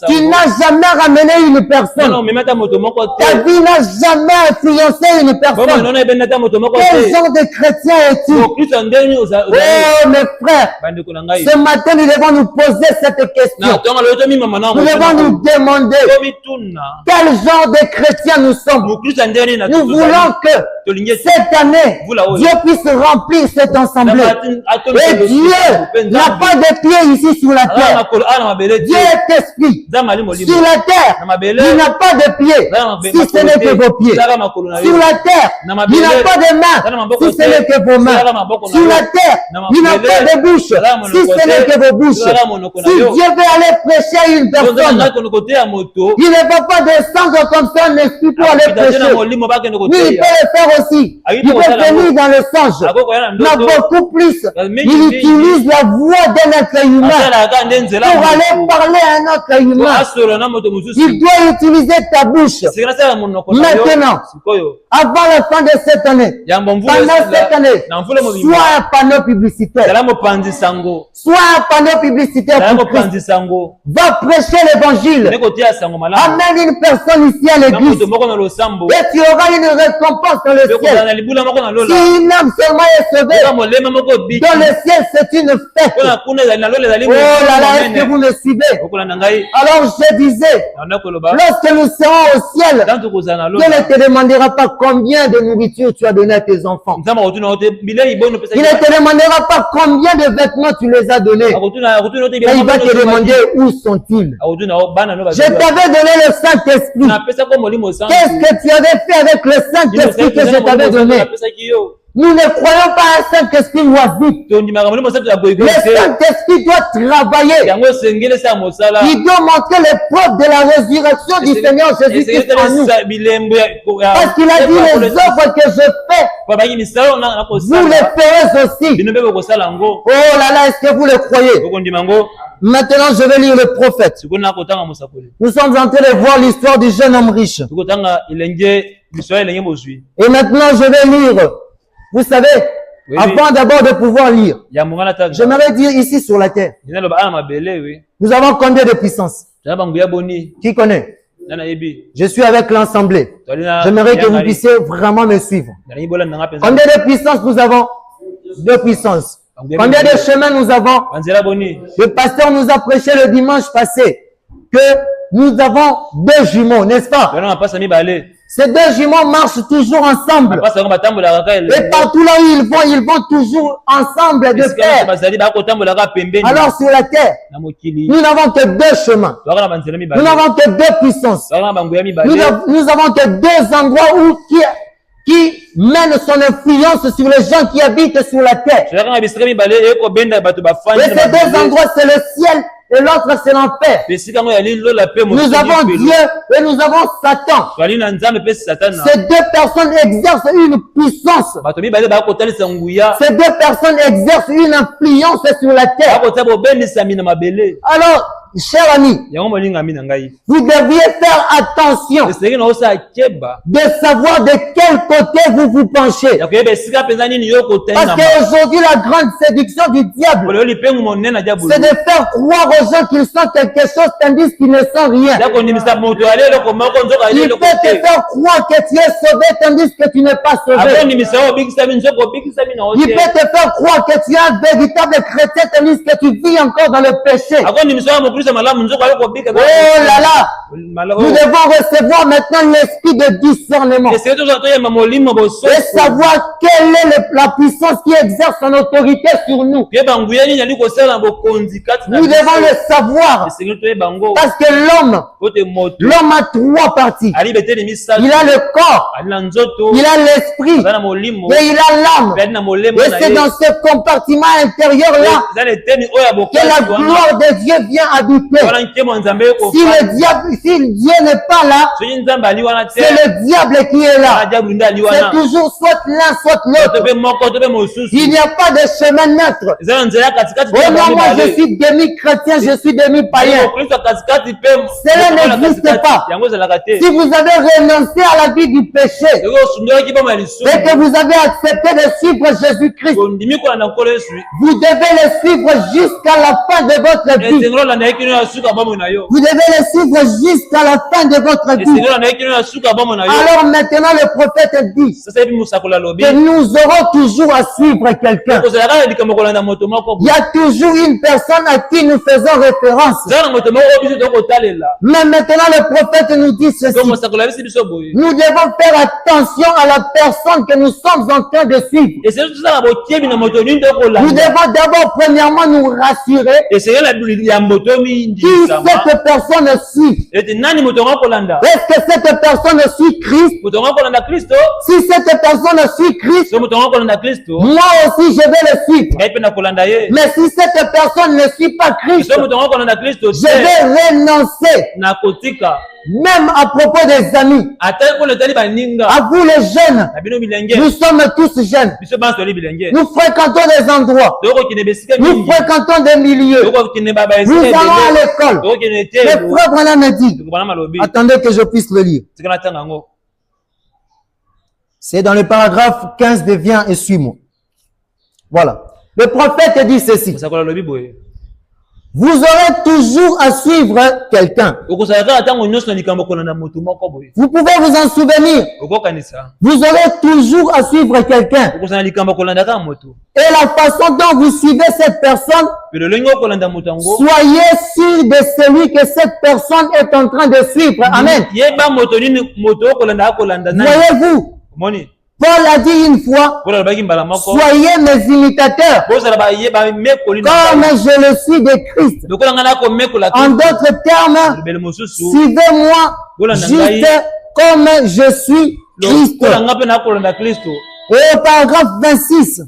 tu n'as jamais ramené une personne. Ta vie n'a jamais influencé une personne. Quel genre de chrétien es-tu? Oh mes frères, ce matin nous devons nous poser cette question. Nous devons nous demander quel genre de chrétien nous sommes. Nous voulons que cette année, Dieu puisse remplir cette assemblée. Et Dieu n'a pas de pied ici sur la terre. Dieu est esprit. Sur la terre, il n'a pas de pied. Si ce n'est que vos pieds. Sur la terre, il n'a pas de main. Si ce n'est que vos mains. Sur la terre, il n'a pas de bouche. Si ce n'est que vos bouches. Si Dieu veut aller prêcher à une personne, il ne va pas descendre comme ça un esprit pour aller prêcher. Mais il peut le faire aussi. Il peut venir dans le songe. Mais beaucoup plus, il utilise la voix d'un être humain pour aller parler à un autre humain. Il doit utiliser ta bouche. Maintenant, avant la fin de cette année, pendant cette année, sois un panneau publicitaire. Sois un panneau publicitaire pour Christ. Va prêcher l'évangile. Amène une personne ici à l'église. Et tu auras une récompense dans le ciel. Si une âme seulement est sauvée, dans le ciel c'est une fête. Oh là là, est-ce que vous me suivez? Alors je disais, lorsque nous serons au ciel, Dieu ne te demandera pas combien de nourriture tu as donné à tes enfants. Il ne te demandera pas combien de vêtements tu les as donnés. Mais il va te demander où sont-ils. Je t'avais donné le Saint-Esprit. Qu'est-ce que tu avais fait avec le Saint-Esprit que je t'avais donné? Nous ne croyons pas à un Saint-Esprit oisif. Le Saint-Esprit doit travailler. Il doit montrer les preuves de la résurrection du Seigneur Jésus-Christ en nous. Parce qu'il a dit les œuvres que je fais, vous les ferez aussi. Oh là là, est-ce que vous le croyez? Maintenant, je vais lire le prophète. Nous sommes en train de voir l'histoire du jeune homme riche. Et maintenant, je vais lire. Vous savez, avant d'abord de pouvoir lire, j'aimerais dire ici sur la terre, nous avons combien de puissance? Qui connaît? Je suis avec l'assemblée. J'aimerais que vous puissiez vraiment me suivre. Combien de puissance nous avons? 2 puissances. Combien de chemins nous avons? Le pasteur nous a prêché le dimanche passé que nous avons 2 jumeaux, n'est-ce pas? Ces 2 jumeaux marchent toujours ensemble. Et partout là où ils vont toujours ensemble de pair. Alors sur la terre, nous n'avons que 2 chemins. Nous n'avons que 2 puissances. Nous avons que 2 endroits qui mène son influence sur les gens qui habitent sur la terre. Et ces 2 endroits, c'est le ciel et l'autre, c'est l'enfer. Nous avons Dieu et nous avons Satan. Ces 2 personnes exercent une puissance. Ces 2 personnes exercent une influence sur la terre. Alors, cher ami, yango molingami na ngai vous deviez faire attention esengeli na osa keba de savoir de quel côté vous vous penchez. ya koyeba esika mpenza nini yo Parce kotengama qu'aujourd'hui, la grande séduction du diable, kolelo lipengu monene na diabolo c'est de faire croire aux gens qu'ils sont quelque chose tandis qu'ils ne sont rien. ya kondimisa moto ale eloko moko nzoka ale Il eloko peut te te faire croire que tu es sauvé tandis que tu n'es pas sauvé. akondimisa yo obikisami nzoka obikisami na Il ote peut te faire croire que tu es un véritable chrétien tandis que tu vis encore dans le péché. akondimisa yo mokristo malamu nzoka ale kobika Oh là là, nous devons recevoir maintenant l'esprit de discernement esengeli tozala toyemba molimo et bososo savoir quelle est la puissance qui exerce son autorité sur nous. koyeba nguya nini ali kosala na bokonzi kati na Nous devons le savoir esengeli toyeba ngo parce que ote moto l'homme a trois parties. ali beteli misato Il a le corps, ali na nzoto il a l'esprit aza na molimo et il a l'âme. ali na molemo Et na c'est ye dans ce compartiment intérieur-là eza na eteni oyo ya que la bokati wana gloire de Dieu vient habiter. wana nkemo ya nzambe Si Dieu n'est pas là, soki nzambe ali wana te c'est le diable qui est wana là. diabolo nde ali C'est wana toujours soit l'un, soit to l'autre. mpe moko to mpe mosusu Il n'y a pas de chemin neutre. eza na nzela ya katikati Oh non, moi je suis demi-chrétien, je suis demi-païen. okristo ya katikati mpe Cela n'existe pas. yango ezalaka te Si vous avez renoncé à la vie du péché soki osundolaki boma ya lisumu et que vous avez accepté de suivre Jésus-Christ, ondimi kolanda nkolo yesu vous devez le suivre jusqu'à la fin de votre vie. esengeli olanda ye kino ya suka bomoi na yo Vous devez le suivre jusqu'à la fin de votre vie. esengeli olanda ye kino ya suka bomoi na yo Alors maintenant le prophète dit sasa ebi mosakoli alobi que nous aurons toujours à suivre quelqu'un. kozalaka na likambo kolanda moto moko Il y a toujours une personne à qui nous faisons référence. eza na moto moko oyo biso tokotalela Mais maintenant le prophète nous dit to ceci. mosakoli abisi biso boye Nous devons faire attention à la personne que nous sommes en train de suivre. esengeli tozala bokebi na moto nini Nous tokolanda devons d'abord premièrement nous rassurer esengeli ya moto qui mindisama cette personne suit. ete nani moto ngo kolanda Est-ce que cette personne suit Christ? moto ngo kolanda kristo Si cette personne suit Christ, so moto ngo kolanda kristo moi aussi je vais le suivre. ngai mpe na kolanda ye Mais si cette personne ne suit pas Christ, so moto ngo kolanda kristo je te vais renoncer. na kotika Même à propos des amis, ata mpona etali baninga à vous les jeunes, na bino bilenge nous sommes tous jeunes. biso bana toli bilenge Nous fréquentons des endroits, tokokende besika nous mingi fréquentons des milieux, tokokende nous baesika allons à ebele l'école. tokokende Le telo frère Branham me dit, tokobana malobi attendez que je puisse le lire. tika natanga yango C'est dans le paragraphe 15 de Viens et suis-moi. Voilà. Le prophète dit ceci. mosakoli alobi boye Vous aurez toujours à suivre quelqu'un. okozala kaka ntango nyonso na likambo kolanda motu moko boye Vous pouvez vous en souvenir. okokanisa Vous aurez toujours à suivre quelqu'un. okozala na likambo kolanda kaka moto Et la façon dont vous suivez cette personne, pe lolenge okolanda moto yango soyez sûr de celui que cette personne est en train de suivre. Amen. yeba moto nini moto okolanda akolanda nani Voyez-vous, omoni Paul a dit une fois, mpona alobaki mbala moko soyez mes imitateurs, bozala bamekoli comme je le suis de Christ. lokola ngai nakomekola En d'autres termes, libele mosusu suivez-moi juste comme je suis Christ. lokola ngai mpe nakolanda kristo Et au paragraphe 26,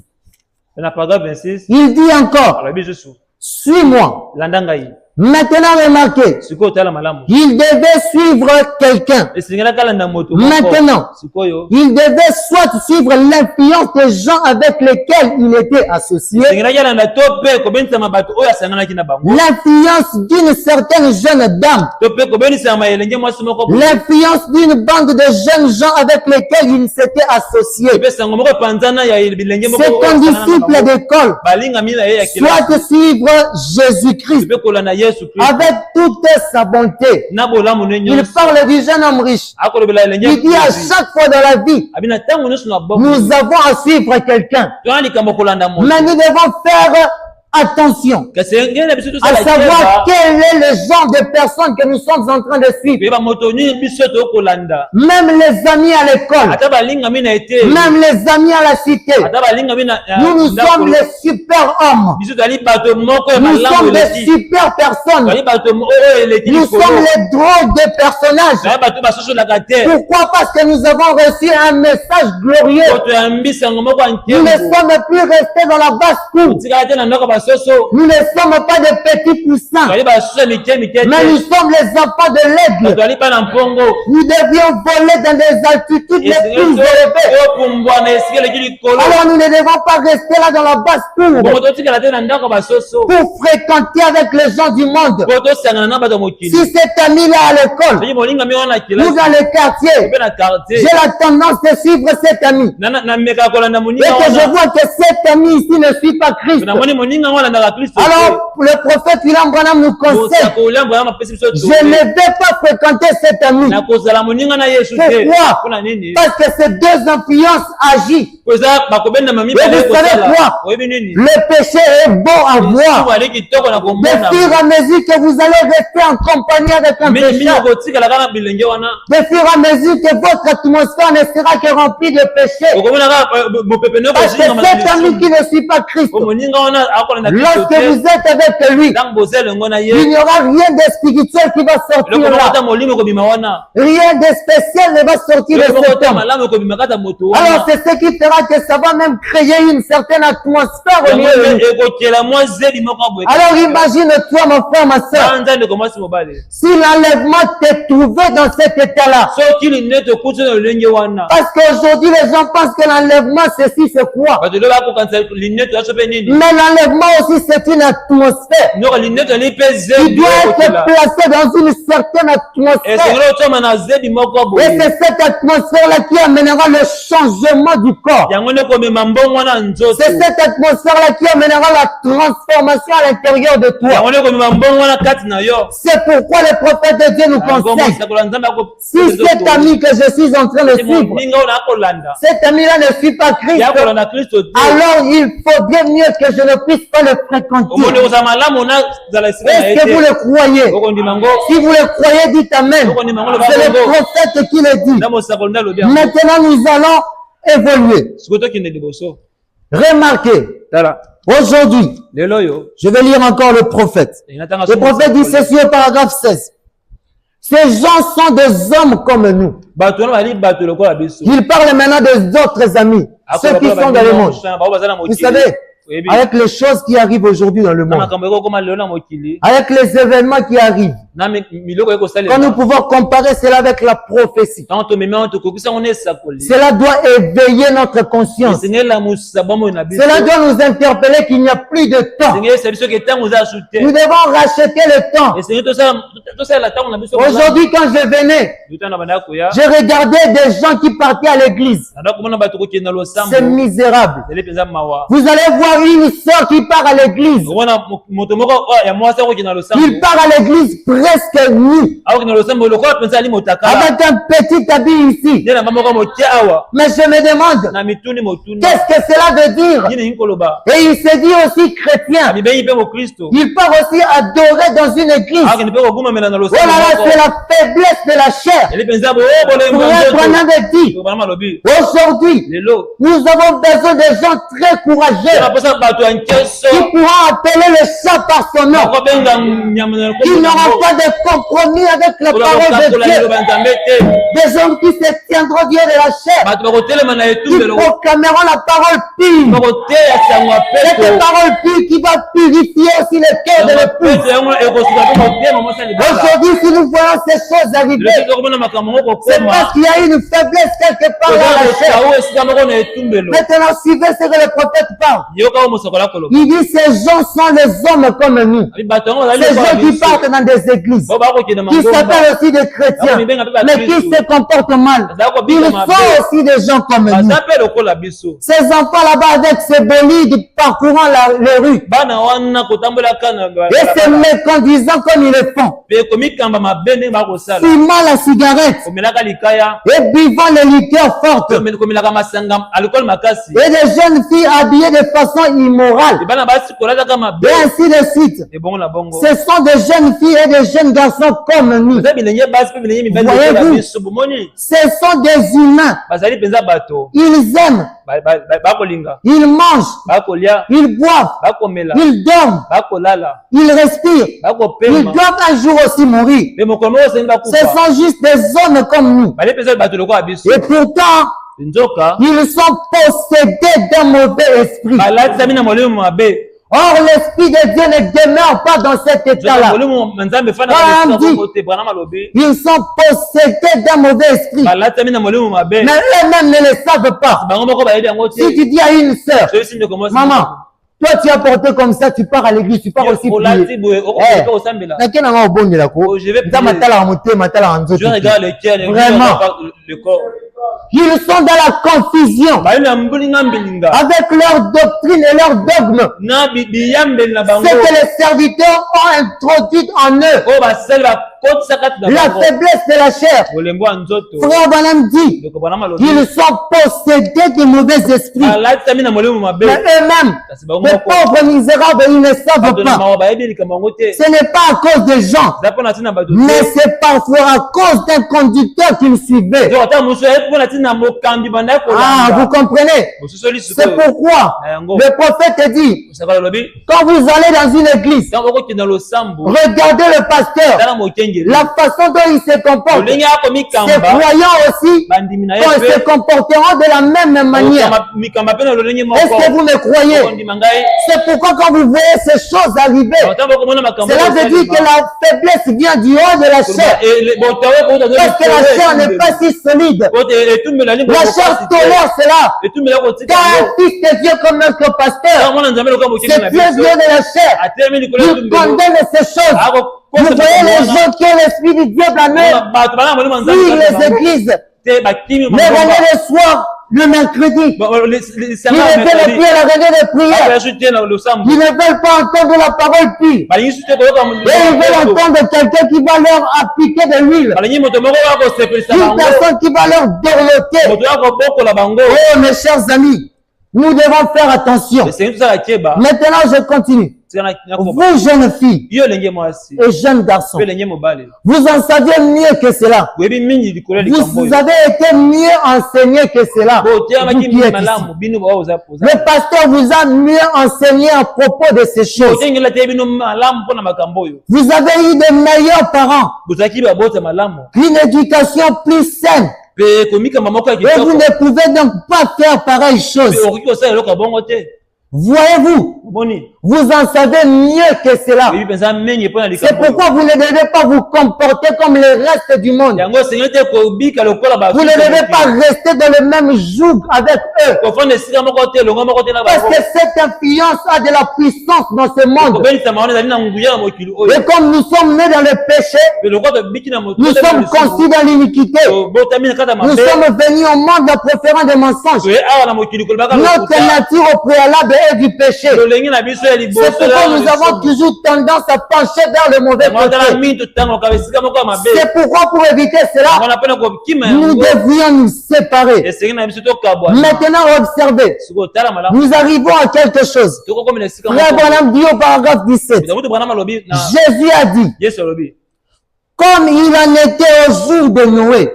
na paragraphe 26 il dit encore, alobi lisusu suis-moi. landa ngai Maintenant, remarquez, sikoyo otala malamu il devait suivre quelqu'un. esengelaka alanda moto moko. Maintenant, sikoyo il devait soit suivre l'influence des gens avec lesquels il était associé, esengelaki alanda to mpe kobenisama bato oyo asanganaki na bango l'influence d'une certaine jeune dame, to mpe kobenisama elenge mwasi moko boye. l'influence d'une bande de jeunes gens avec lesquels il s'était associé. mpe sango moko epanzana ya bilenge moko C'est oyo un asanganaka na disciple bango. d'école, balingami na ye ya kelasi soit suivre Jésus-Christ mpe kolanda yesu kristo avec toute sa bonté. na bolamu ne Il nyonso parle du jeune homme riche. akolobela elenge Il dit à chaque fois dans la vie, abina ntango nyonso na bomo nous avons à suivre quelqu'un. tona likambo kolanda moto Mais nous devons faire attention kasi engeli na biso à tosala savoir keba quel est le genre de personnes que nous sommes en train de suivre. koyeba moto nini biso tokolanda Même les amis à l'école, ata balingami na ete même les amis à la cité, ata balingami na nous sommes les super hommes. biso tozali bato moko ya Nous malamu sommes des eleki super personnes. tozali bato oyo eleki Nous likolo sommes les drôles de personnages. tozali bato basosolaka te Pourquoi? Parce que nous avons reçu un message glorieux. moto ya mbisango moko ya Nous ne nkembo sommes plus restés dans la basse-cour. otikala te na ndako Nous ne sommes pas des petits poussins, mais nous sommes les enfants de l'aigle. Nous devions voler dans des altitudes les plus élevées. Alors nous ne devons pas rester là dans la basse cour pour fréquenter avec les gens du monde. Si cet ami là à l'école ou dans le quartier, j'ai la tendance de suivre cet ami. Et que je vois que cet ami ici ne suit pas Christ. Alors le prophète William Branham nous conseille, je ne vais pas fréquenter cet ami. Pourquoi? Parce que ces deux influences agissent. Et vous savez quoi? Le péché est beau à voir. De fur et à mesure que vous allez rester en compagnie avec un pécheur, de fur et à mesure que votre atmosphère ne sera que remplie de péché. Parce que cet ami qui ne suit pas Christ, lorsque vous êtes avec lui, il n'y aura rien de spirituel qui va sortir là. Rien de spécial ne va sortir de cet homme. Alors c'est ce qui fera que ça va même créer une certaine atmosphère au milieu de nous. Alors imagine-toi mon frère, ma soeur, si l'enlèvement t'est trouvé dans cet état-là. Parce qu'aujourd'hui les gens pensent que l'enlèvement ceci c'est quoi? Mais l'enlèvement aussi c'est une atmosphère. Il doit être placé dans une certaine atmosphère. Et c'est cette atmosphère-là qui amènera le changement du corps. C'est cette atmosphère-là qui amènera la transformation à l'intérieur de toi. C'est pourquoi le prophète de Dieu nous conseille, si cet ami que je suis en train de suivre, cet ami-là ne suit pas Christ, alors il faudrait mieux que je ne puisse pas le fréquenter. Est-ce que vous le croyez? Si vous le croyez, dites Amen. C'est le prophète qui le dit. Maintenant, nous allons évoluer. Remarquez, aujourd'hui, je vais lire encore le prophète. Le prophète dit ceci au paragraphe 16. Ces gens sont des hommes comme nous. Il parle maintenant des autres amis, ceux qui sont dans le monde. Vous savez, avec les choses qui arrivent aujourd'hui dans le monde, avec les événements qui arrivent, quand nous pouvons comparer cela avec la prophétie, cela doit éveiller notre conscience. Cela doit nous interpeller qu'il n'y a plus de temps. Nous devons racheter le temps. Aujourd'hui, quand je venais, je regardais des gens qui partaient à l'église. C'est misérable. Vous allez voir une sœur qui part à l'église. Il part à l'église presque nu, avec un petit habit ici. Mais je me demande, qu'est-ce que cela veut dire? Et il se dit aussi chrétien. Il part aussi adorer dans une église. Oh là là, c'est la faiblesse de la chair. Aujourd'hui, nous avons besoin de gens très courageux qui pourront appeler le chat par son nom, qui n'auront pas de compromis avec la parole de Dieu, des hommes qui se tiendront Dieu de la chair, qui proclameront la parole pure, cette parole pure qui va purifier aussi le cœur de l'épouse. Aujourd'hui, si nous voyons ces choses arriver, c'est parce qu'il y a une faiblesse quelque part dans la chair. Maintenant, suivez ce que le prophète parle. Il dit ces gens sont les hommes comme nous. Ces gens qui partent dans des églises, qui s'appellent aussi des chrétiens, mais qui se comportent mal. Il faut aussi des gens comme nous. Ces enfants là-bas avec ces bolides parcourant les rues, et se méconduisant comme ils le font, fumant la cigarette et buvant les liqueurs fortes, et des jeunes filles habillées de façon immorale, et ainsi de suite. Ce sont des jeunes filles et des jeunes garçons comme nous. Voyez-vous, ce sont des humains. Ils aiment, ils mangent, ils boivent, ils dorment, ils respirent. Ils doivent un jour aussi mourir. Ce sont juste des hommes comme nous. Et pourtant, ils sont possédés d'un mauvais esprit. Or, l'Esprit de Dieu ne demeure pas dans cet état-là. Ils sont possédés d'un mauvais esprit. Mais eux-mêmes ne le savent pas. Si tu dis à une sœur, maman, toi tu as porté comme ça, tu pars à l'église, tu pars aussi prier. Je regarde le cœur, vraiment. Le corps. Ils sont dans la confusion avec leur doctrine et leur dogme. C'est que les serviteurs ont introduit en eux la faiblesse de la chair. Frère Branham dit, ils sont possédés de mauvais esprits. Mais eux-mêmes, les pauvres misérables, ils ne savent pas. Ce n'est pas à cause des gens, mais c'est parfois à cause d'un conducteur qui me suivait. Ah, vous comprenez? C'est pourquoi le prophète dit, quand vous allez dans une église, regardez le pasteur, la façon dont il se comporte. Ces croyants aussi se comporteront de la même manière. Est-ce que vous me croyez? C'est pourquoi quand vous voyez ces choses arriver, cela veut dire que la faiblesse vient du haut de la chair. Parce que la chair n'est pas si solide. La chair tolère cela. Car un fils de Dieu comme notre pasteur, c'est Dieu de la chair. Il condamne ces choses. Vous voyez les gens qui ont l'esprit du diable en eux, fuient les églises. Mais venez le soir, le mercredi. Ils ne veulent plus la réunion de prière. Ils ne veulent pas entendre la parole pure. Et ils veulent entendre quelqu'un qui va leur appliquer de l'huile. Une personne qui va leur dorloter. Oh mes chers amis, nous devons faire attention. Maintenant je continue. Vous jeunes filles et jeunes garçons, vous en savez mieux que cela. Vous avez été mieux enseignés que cela. Le pasteur vous a mieux enseigné à propos de ces choses. Vous avez eu de meilleurs parents, une éducation plus saine. Et vous ne pouvez donc pas faire pareille chose. Voyez-vous, vous en savez mieux que cela. C'est pourquoi vous ne devez pas vous comporter comme le reste du monde. Vous ne devez pas rester dans le même joug avec eux. Parce que cette influence a de la puissance dans ce monde. Et comme nous sommes nés dans le péché, nous sommes conçus dans l'iniquité. Nous sommes venus au monde en proférant des mensonges. Notre nature au préalable est du péché. C'est pourquoi nous avons toujours tendance à pencher vers le mauvais côté. C'est pourquoi pour éviter cela, nous devions nous séparer. Maintenant, observez. Nous arrivons à quelque chose. Frère Branham dit au paragraphe 17. Jésus a dit, comme il en était au jour de Noé,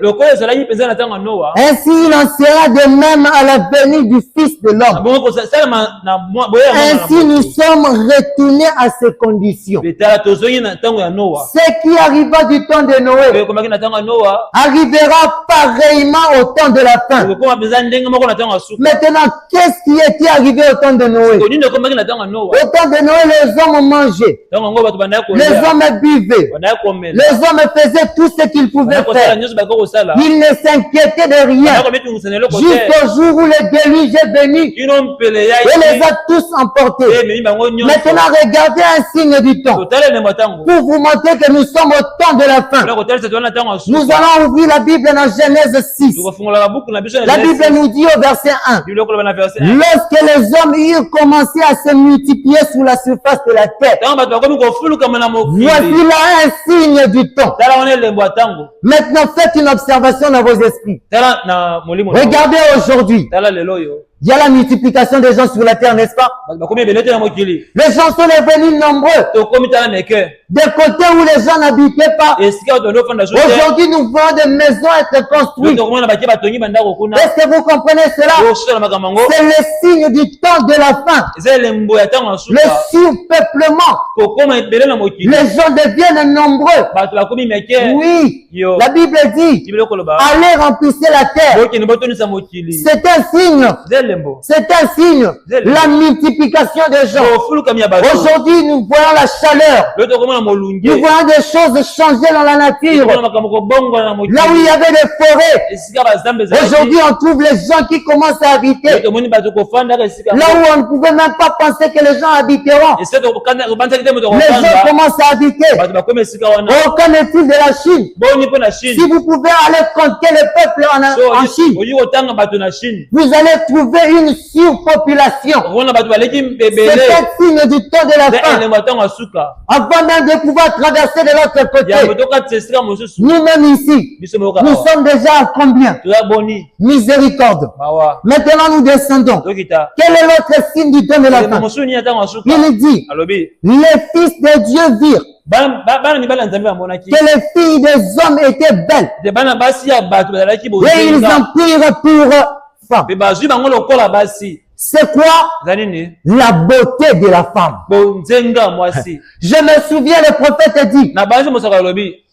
ainsi il en sera de même à la venue du Fils de l'homme. Ainsi nous sommes retournés à ces conditions. Ce qui arriva du temps de Noé arrivera pareillement au temps de la fin. Maintenant, qu'est-ce qui était arrivé au temps de Noé? Au temps de Noé, les hommes mangeaient, les hommes buvaient, les hommes faisaient tout ce qu'ils pouvaient faire. Ils ne s'inquiétaient de rien jusqu'au jour où le déluge est venu et les a tous emportés. Maintenant, regardez un signe du temps pour vous montrer que nous sommes au temps de la fin. Nous allons ouvrir la Bible dans Genèse 6. La Bible nous dit au verset 1, lorsque les hommes eurent commencé à se multiplier sur la surface de la terre, voici là un signe du temps. Maintenant, faites une observation dans vos esprits. Regardez aujourd'hui. Il y a la multiplication des gens sur la terre, n'est-ce pas? Les gens sont devenus nombreux. Des côtés où les gens n'habitaient pas. Aujourd'hui, nous voyons des maisons être construites. Est-ce que vous comprenez cela? C'est le signe du temps de la fin. Le surpeuplement. Les gens deviennent nombreux. Oui. La Bible dit, allez remplissez la terre. C'est un signe C'est un signe. La multiplication des gens. Aujourd'hui, nous voyons la chaleur. Nous voyons des choses changer dans la nature. Là où il y avait des forêts, aujourd'hui, on trouve les gens qui commencent à habiter. Là où on ne pouvait même pas penser que les gens habiteront. Les gens commencent à habiter. Oh, qu'en est-il de la Chine? Si vous pouvez aller compter les peuples en Chine, vous allez trouver une surpopulation. C'est un signe du temps de la fin. Avant même de pouvoir traverser de l'autre côté, nous-mêmes ici, nous sommes déjà à combien? Miséricorde. Maintenant nous descendons. Quel est l'autre signe du temps de la fin? Il dit, les fils de Dieu virent que les filles des hommes étaient belles. Et ils en prirent pour femmes. C'est quoi? La beauté de la femme. Je me souviens, le prophète dit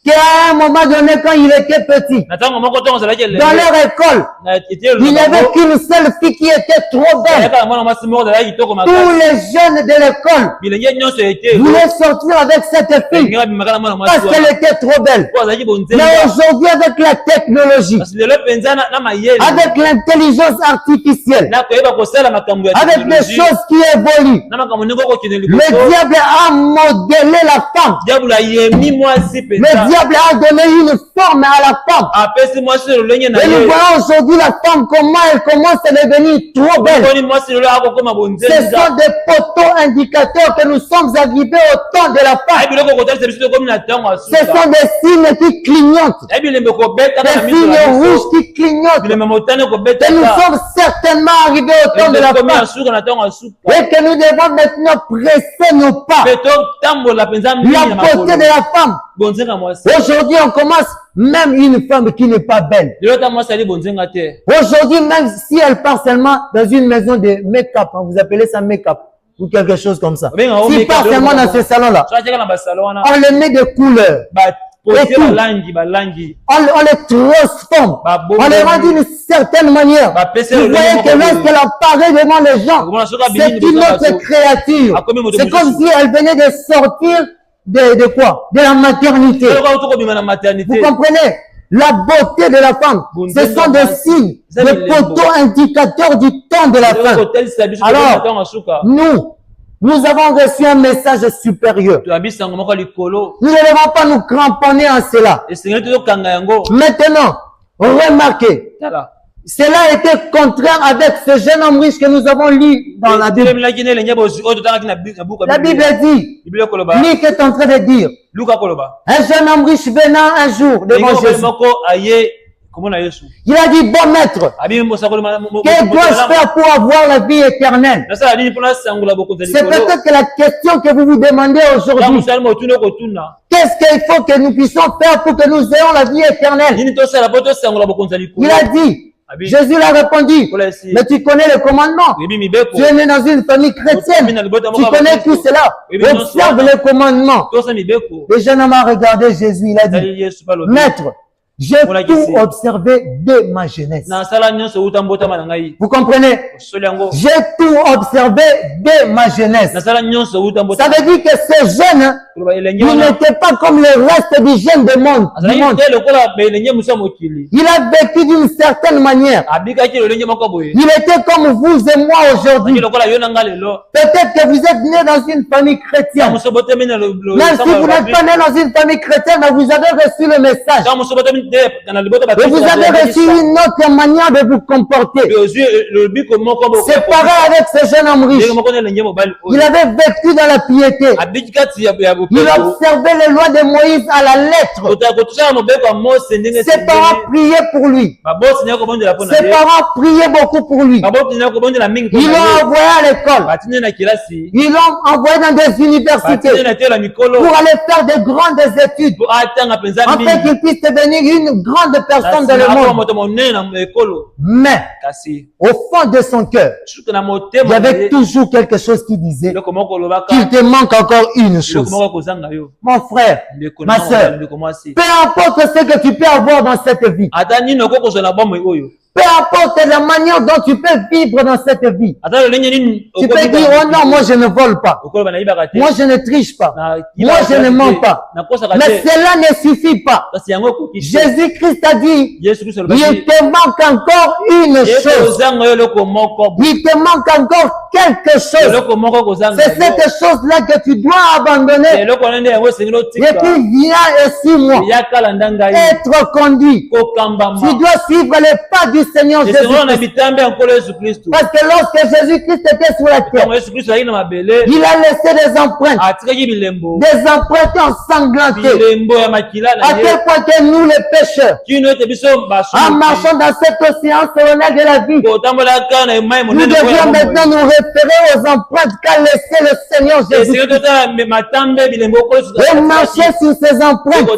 qu'à un moment donné, quand il était petit, dans leur école, il n'y avait qu'une seule fille qui était trop belle. Tous les jeunes de l'école voulaient sortir avec cette fille parce qu'elle était trop belle. Mais aujourd'hui, avec la technologie, avec l'intelligence artificielle, avec des choses qui évoluent, le diable a modélé la femme. Le diable a donné une forme à la femme. Et nous voyons aujourd'hui la femme, comment elle commence à devenir trop belle. Ce sont des poteaux indicateurs que nous sommes arrivés au temps de la femme. Ce sont des signes qui clignotent. Des signes rouges qui clignotent. Et nous sommes certainement arrivés au temps de la femme. Et que nous devons maintenant presser nos pas. La beauté de la femme. Aujourd'hui, on commence même une femme qui n'est pas belle. Aujourd'hui, même si elle part seulement dans une maison de make-up, vous appelez ça make-up ou quelque chose comme ça. Si part seulement dans ce salon-là, on le met de couleurs. On les transforme. On les rend d'une certaine manière. Vous voyez que lorsqu'elle apparaît devant les gens, c'est une autre créature. C'est comme si elle venait de sortir de quoi? De la maternité. Vous comprenez? La beauté de la femme, ce sont des signes, des poteaux indicateurs du temps de la fin. Alors, nous avons reçu un message supérieur. Nous ne devons pas nous cramponner en cela. Maintenant, remarquez, cela était contraire avec ce jeune homme riche que nous avons lu dans la Bible. La Bible dit, Luc est en train de dire, un jeune homme riche venant un jour devant Jésus. Il a dit, bon maître, que dois-je faire pour avoir la vie éternelle? C'est peut-être la question que vous vous demandez aujourd'hui. Qu'est-ce qu'il faut que nous puissions faire pour que nous ayons la vie éternelle? Il a dit, Jésus l'a répondu, mais tu connais le commandement. Tu es né dans une famille chrétienne. Tu connais tout cela. Observe le commandement. Le jeune homme a regardé Jésus. Il a dit, maître, j'ai tout observé dès ma jeunesse. Vous comprenez? J'ai tout observé dès ma jeunesse. Ça veut dire que ce jeune, il n'était pas comme le reste du jeune du monde. Il a vécu d'une certaine manière. Il était comme vous et moi aujourd'hui. Peut-être que vous êtes né dans une famille chrétienne. Même si vous n'êtes pas né dans une famille chrétienne, mais vous avez reçu le message. Et vous avez reçu une autre manière de vous comporter. C'est pareil avec ce jeune homme riche. Il avait vécu dans la piété. Il observait les lois de Moïse à la lettre. Ses parents priaient pour lui. Ses parents priaient beaucoup pour lui. Ils l'ont envoyé à l'école. Ils l'ont envoyé dans des universités pour aller faire de grandes études. En fait, qu'il puisse devenir une grande personne dans le monde. Mais au fond de son cœur, il y avait toujours quelque chose qui disait qu'il te manque encore une chose. Mon frère, ma soeur, peu importe ce que tu peux avoir dans cette vie, Peu importe la manière dont tu peux vivre dans cette vie. Tu peux dire, oh non, moi je ne vole pas. Moi je ne triche pas. Moi je ne mens pas. Mais cela ne suffit pas. Jésus-Christ a dit, il te manque encore une chose. Il te manque encore quelque chose. C'est cette chose-là que tu dois abandonner. Et puis viens et suis-moi. Être conduit. Tu dois suivre les pas du Seigneur Jésus-Christ. Parce que lorsque Jésus-Christ était sur la terre, il a laissé des empreintes. Des empreintes ensanglantées. À quel point que nous les pécheurs, en marchant dans cet océan solennel de la vie, nous devions maintenant nous référer aux empreintes qu'a laissé le Seigneur Jésus-Christ. Et marcher sur ces empreintes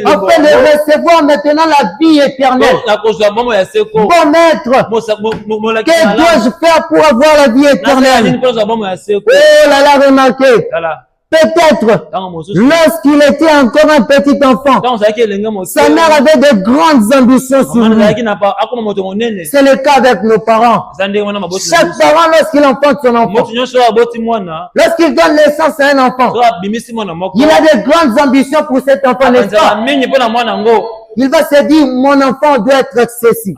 afin de recevoir maintenant la vie éternelle. Bon maître, que dois-je faire pour avoir la vie éternelle? Oh là là, remarquez. Peut-être, lorsqu'il était encore un petit enfant, sa mère avait de grandes ambitions sur lui. C'est le cas avec nos parents. Chaque parent, lorsqu'il enfante son enfant, lorsqu'il donne naissance à un enfant, il a de grandes ambitions pour cet enfant, n'est-ce pas? Il va se dire, mon enfant doit être ceci.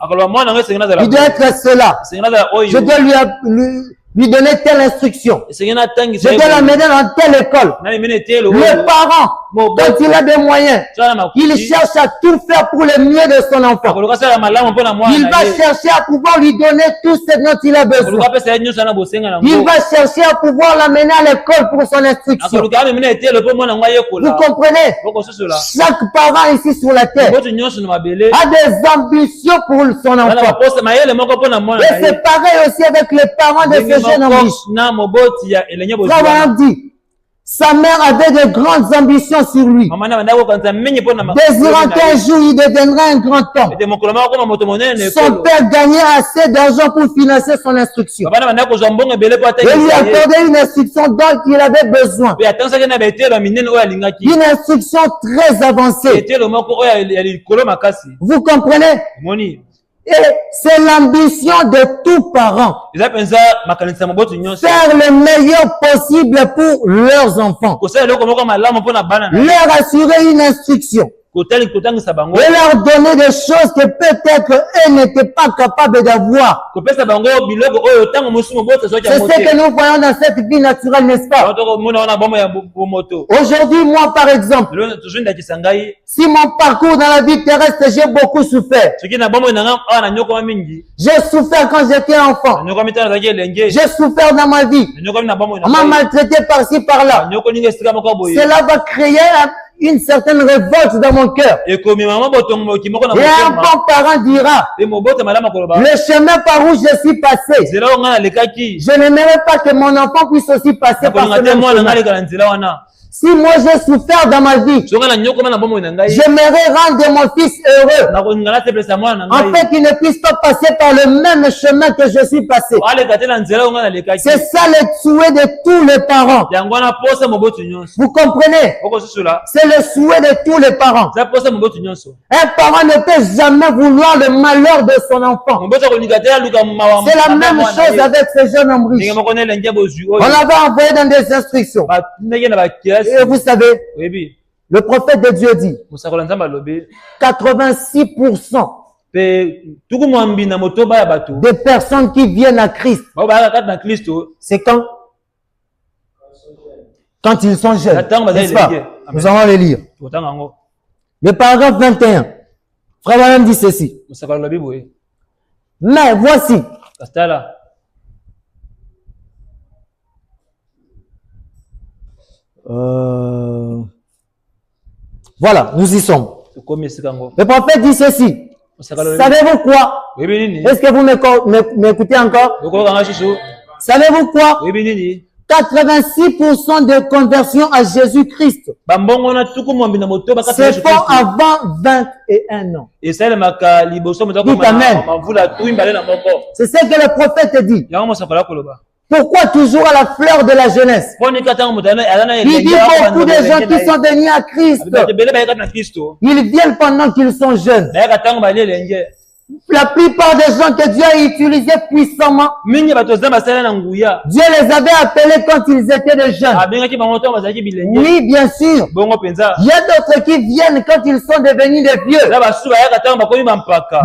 Il doit être cela. Je dois lui donner telle instruction. Je dois l'amener dans telle école. Le parent, quand il a des moyens, il cherche à tout faire pour le mieux de son enfant. Il va chercher à pouvoir lui donner tout ce dont il a besoin. Il va chercher à pouvoir l'amener à l'école pour son instruction. Vous comprenez? Chaque parent ici sur la terre a des ambitions pour son enfant. Et c'est pareil aussi avec les parents de ce jeune homme riche. Abraham dit, sa mère avait de grandes ambitions sur lui, désirant qu'un jour il deviendra un grand homme. Son père gagnait assez d'argent pour financer son instruction et lui accorder une instruction dont il avait besoin, une instruction très avancée. Vous comprenez? Et c'est l'ambition de tout parent. Faire le meilleur possible pour leurs enfants. Leur assurer une instruction. Et leur donner des choses que peut-être eux n'étaient pas capables d'avoir. C'est ce que nous voyons dans cette vie naturelle, n'est-ce pas? Aujourd'hui, moi par exemple, si mon parcours dans la vie terrestre, j'ai beaucoup souffert. J'ai souffert quand j'étais enfant. J'ai souffert dans ma vie. On m'a maltraité par-ci, par-là. Cela va créer une certaine révolte dans mon cœur. Et un bon parent dira, le chemin par où je suis passé, je n'aimerais pas que mon enfant puisse aussi passer par ce même chemin. Si moi j'ai souffert dans ma vie, j'aimerais rendre mon fils heureux, afin qu'il ne puisse pas passer par le même chemin que je suis passé. C'est ça le souhait de tous les parents. Vous comprenez? C'est le souhait de tous les parents. Un parent ne peut jamais vouloir le malheur de son enfant. C'est la même chose avec ce jeune homme riche. On l'avait envoyé dans des instructions. Et vous savez, le prophète de Dieu dit 86% des personnes qui viennent à Christ, c'est quand ils sont jeunes. N'est-ce pas? Nous allons les lire. Le paragraphe 21. Frère Branham dit ceci. Mais voici. Voilà, nous y sommes. Le prophète dit ceci. Savez-vous quoi? Est-ce que vous m'écoutez encore? Savez-vous quoi? 86% de conversion à Jésus-Christ se font avant 21 ans. Dites amen. C'est ce que le prophète dit. Pourquoi toujours à la fleur de la jeunesse? Il dit beaucoup de gens qui sont venus à Christ, ils viennent pendant qu'ils sont jeunes. La plupart des gens que Dieu a utilisés puissamment, Dieu les avait appelés quand ils étaient des jeunes. Oui, bien sûr. Il y a d'autres qui viennent quand ils sont devenus des vieux.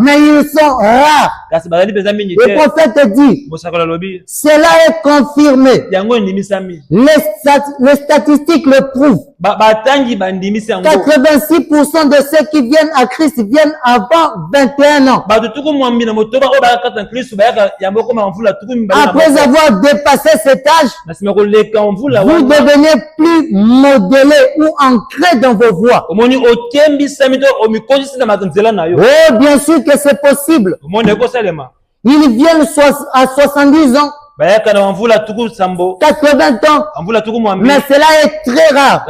Mais ils sont rares. Le prophète dit, cela est confirmé. Les statistiques le prouvent. 86% de ceux qui viennent à Christ viennent avant 21 ans. Après avoir dépassé cet âge, vous devenez plus modélé ou ancré dans vos voies. Oh, bien sûr que c'est possible. Ils viennent à 70 ans. 80 ans, mais cela est très rare.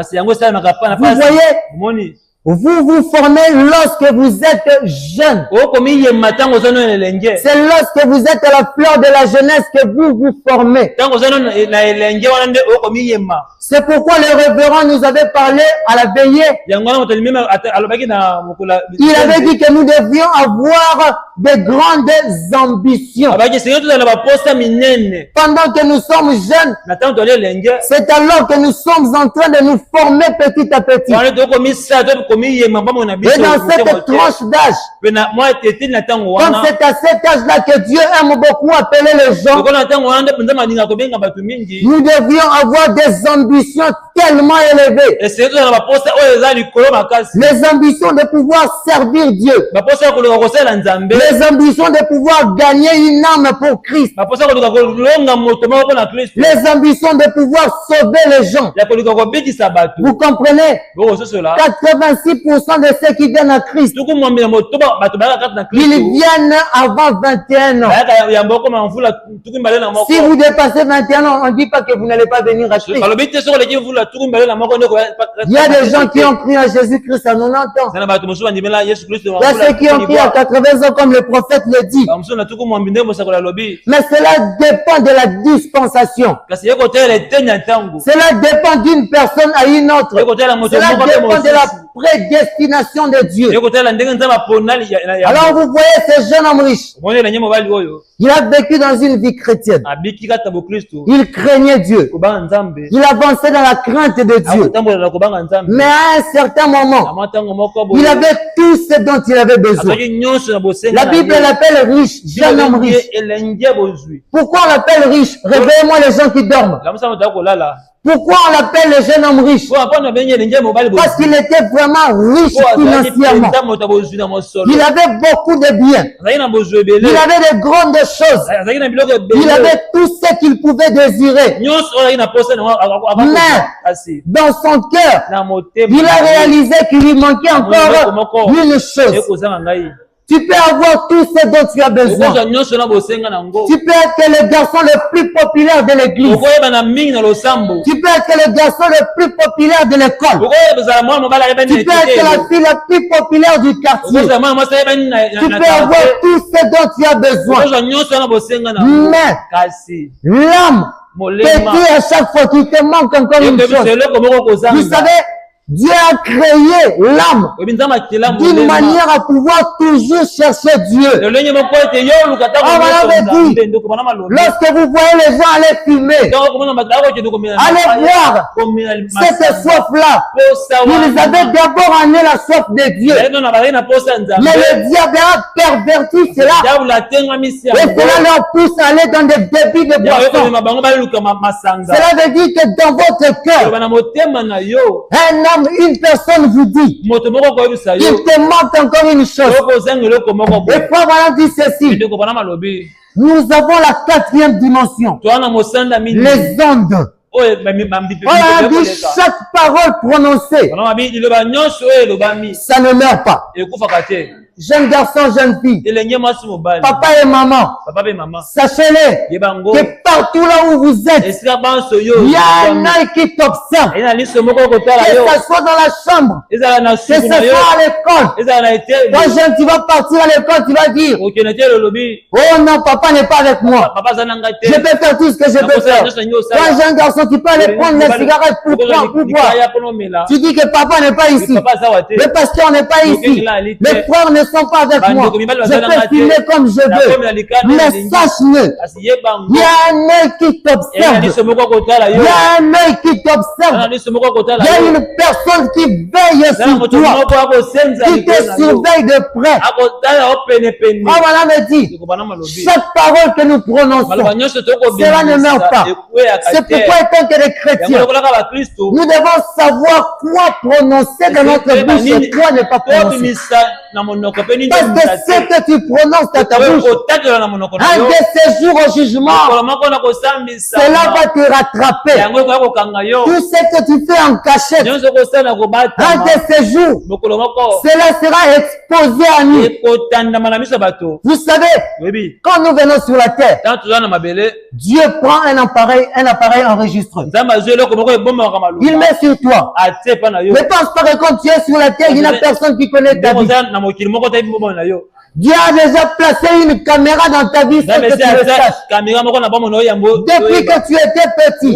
Vous voyez, vous vous formez lorsque vous êtes jeune. C'est lorsque vous êtes à la fleur de la jeunesse que vous vous formez. C'est pourquoi le révérend nous avait parlé à la veillée. Il avait dit que nous devions avoir de grandes ambitions. Pendant que nous sommes jeunes, c'est alors que nous sommes en train de nous former petit à petit. Et dans cette tranche d'âge, comme c'est à cet âge-là que Dieu aime beaucoup appeler les gens, nous devions avoir des ambitions tellement élevées. Les ambitions de pouvoir servir Dieu. Les ambitions de pouvoir gagner une âme pour Christ. Les ambitions de pouvoir sauver les gens. Vous comprenez? 86% de ceux qui viennent à Christ, ils viennent avant 21 ans. Si vous dépassez 21 ans, on ne dit pas que vous n'allez pas venir à Christ. Il y a des gens qui ont cru à Jésus-Christ à 90 ans. Il y a ceux qui ont cru à 80 ans comme le prophète le dit. Mais cela dépend de la dispensation. Cela dépend d'une personne à une autre. Cela dépend de la prédestination de Dieu. Alors vous voyez ce jeune homme riche. Il a vécu dans une vie chrétienne. Il craignait Dieu. Il avançait dans la crainte de Dieu. Mais à un certain moment, il avait tout ce dont il avait besoin. La Bible l'appelle riche, jeune homme riche. Pourquoi on l'appelle riche? Réveillez-moi les gens qui dorment. Pourquoi on l'appelle le jeune homme riche? Parce qu'il était vraiment riche financièrement. Il avait beaucoup de biens. Il avait de grandes choses. Il avait tout ce qu'il pouvait désirer. Mais dans son cœur, il a réalisé qu'il lui manquait encore une chose. Tu peux avoir tout ce dont tu as besoin. Tu peux être le garçon le plus populaire de l'église. Tu peux être le garçon le plus populaire de l'école. Tu peux être la fille la plus populaire du quartier. Tu peux avoir tout ce dont tu as besoin. Mais l'âme te dit à chaque fois qu'il te manque encore une chose. Vous savez, Dieu a créé l'âme d'une manière à pouvoir toujours chercher Dieu. On avait dit, lorsque vous voyez les gens aller fumer, allez voir cette soif-là. Ils avaient d'abord amené la soif de Dieu. Mais le diable a perverti cela. Et cela leur pousse à aller dans des débits de boissons. Cela veut dire que dans votre cœur, un homme, une personne vous dit, il te manque encore une chose. Et Paul voilà dit ceci. Nous avons la quatrième dimension. Les ondes. On a dit chaque parole prononcée, ça ne meurt pas. Jeune garçon, jeune fille, papa et maman, sachez-le que partout là où vous êtes, il y a un œil qui t'observe. Que ce soit dans la chambre, que ce soit à l'école. Quand jeune, tu vas partir à l'école, tu vas dire, oh non, papa n'est pas avec moi. Je peux faire tout ce que je peux faire. Quand jeune garçon, tu peux aller prendre les cigarettes pour boire. Tu dis que papa n'est pas ici. Le pasteur n'est pas ici. Les frères ne ne sont pas avec moi. Je peux filmer comme je veux. Mais sache-le, il y a un œil qui t'observe. Il y a un œil qui t'observe. Il y a une personne qui veille sur toi, qui te surveille de près. Oh, voilà me dit, chaque parole que nous prononçons, cela ne meurt pas. C'est pourquoi, étant que les chrétiens, nous devons savoir quoi prononcer dans notre bouche et quoi ne pas prononcer. Parce que ce que tu prononces dans ta bouche, un de ces jours au jugement, cela va te rattraper. Tout ce que tu fais en cachette, un de ces jours, cela sera exposé à nous. Vous savez, quand nous venons sur la terre, Dieu prend un appareil enregistreur. Il met sur toi. Ne pense pas que quand tu es sur la terre, il n'y a personne qui connaît ta vie. Dieu a déjà placé une caméra dans ta vie sans que tu le saches. Depuis que tu étais petit,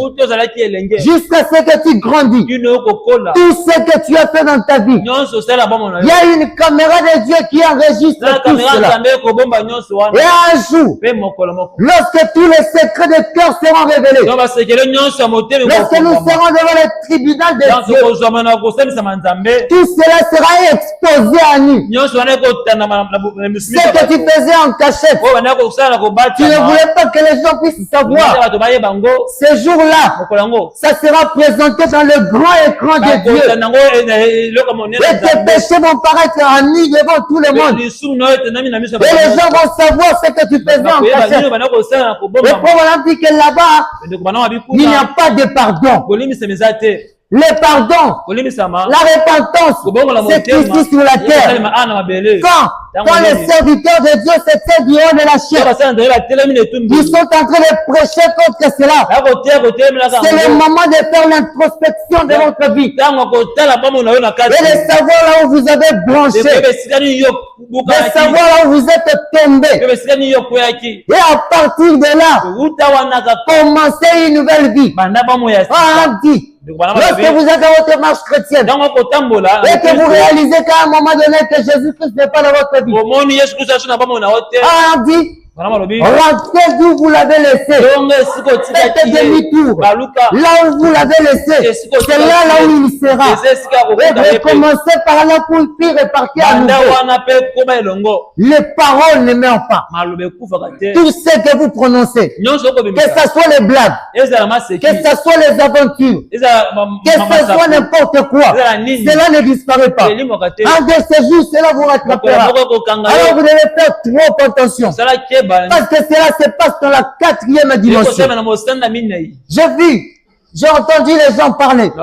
jusqu'à ce que tu grandis, tout ce que tu as fait dans ta vie, il y a une caméra de Dieu qui enregistre tout cela. Et un jour, lorsque tous les secrets de cœur seront révélés, lorsque nous serons devant le tribunal de Dieu, tout cela sera exposé à nous. Ce que tu faisais en cachette, tu ne voulais pas que les gens puissent savoir. Ce jour-là, ça sera présenté dans le grand écran de Dieu. Et tes péchés vont paraître en nu devant tout le monde. Et les gens vont savoir ce que tu faisais en cachette. Le problème dit que là-bas, il n'y a pas de pardon. Le pardon, la repentance, c'est ici sur la terre. Quand les serviteurs de Dieu s'étaient du haut de la chair, ils sont en train de prêcher contre cela. C'est le moment de faire l'introspection de votre vie. Et de savoir là où vous avez branché. De savoir là où vous êtes tombé. Et à partir de là, commencer une nouvelle vie. On dit, lorsque vous êtes dans votre marche chrétienne et que vous réalisez qu'à un moment donné que Jésus-Christ n'est pas dans votre vie, on dit, rentrez d'où vous l'avez laissé. Faites demi-tour. Là où vous l'avez laissé, c'est là où il sera. Et vous commencez par là pour puis repartir à nouveau. Les paroles ne meurent pas. Tout ce que vous prononcez, que ce soit les blagues, que ce soit les aventures, que ce soit n'importe quoi, cela ne disparaît pas. Un de ces jours, cela vous rattrapera. Alors vous devez faire trop attention. Parce que cela se passe dans la 4e dimension. J'ai entendu les gens parler. Le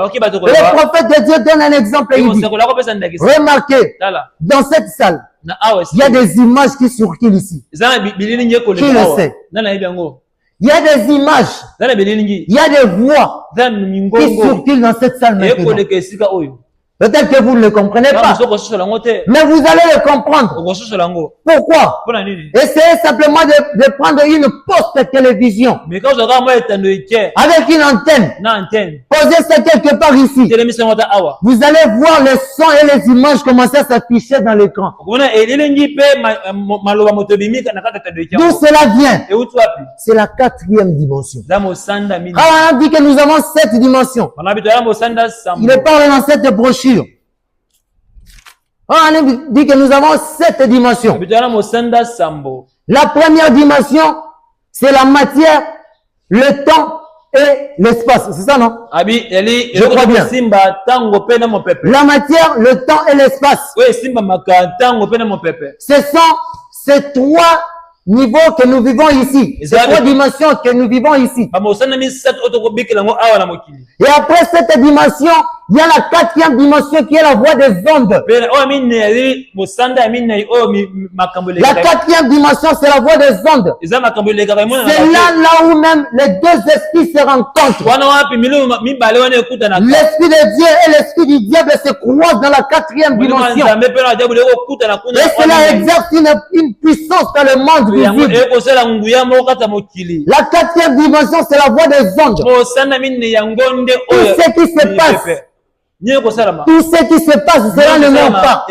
prophèt de Dieu donne un exemple et il dit, remarquez, dans cette salle, il y a des images qui circulent ici. Qui le sait? Il y a des images, il y a des voix qui circulent dans cette salle maintenant. Peut-être que vous ne le comprenez pas, mais vous allez le comprendre. Pourquoi? Essayez simplement de prendre une poste télévision avec une antenne. Posez ça quelque part ici. Vous allez voir les sons et les images commencer à s'afficher dans l'écran. D'où cela vient? C'est la 4e dimension. Alors on dit que nous avons 7 dimensions. Il est parlé dans cette brochure. On dit que nous avons 7 dimensions. La première dimension, c'est la matière, le temps et l'espace. C'est ça, non? Je crois bien. La matière, le temps et l'espace. Ce sont ces 3 niveaux que nous vivons ici. Ces 3 dimensions que nous vivons ici. Et après cette dimension, il y a la 4e dimension qui est la voie des ondes. La 4e dimension, c'est la voie des ondes. C'est là où même les 2 esprits se rencontrent. L'esprit de Dieu et l'esprit du diable se croisent dans la 4e dimension. Et cela exerce une puissance dans le monde visible. La 4e dimension, c'est la voie des ondes. Tout ce qui se passe Tout ce qui se passe, cela ne meurt pas.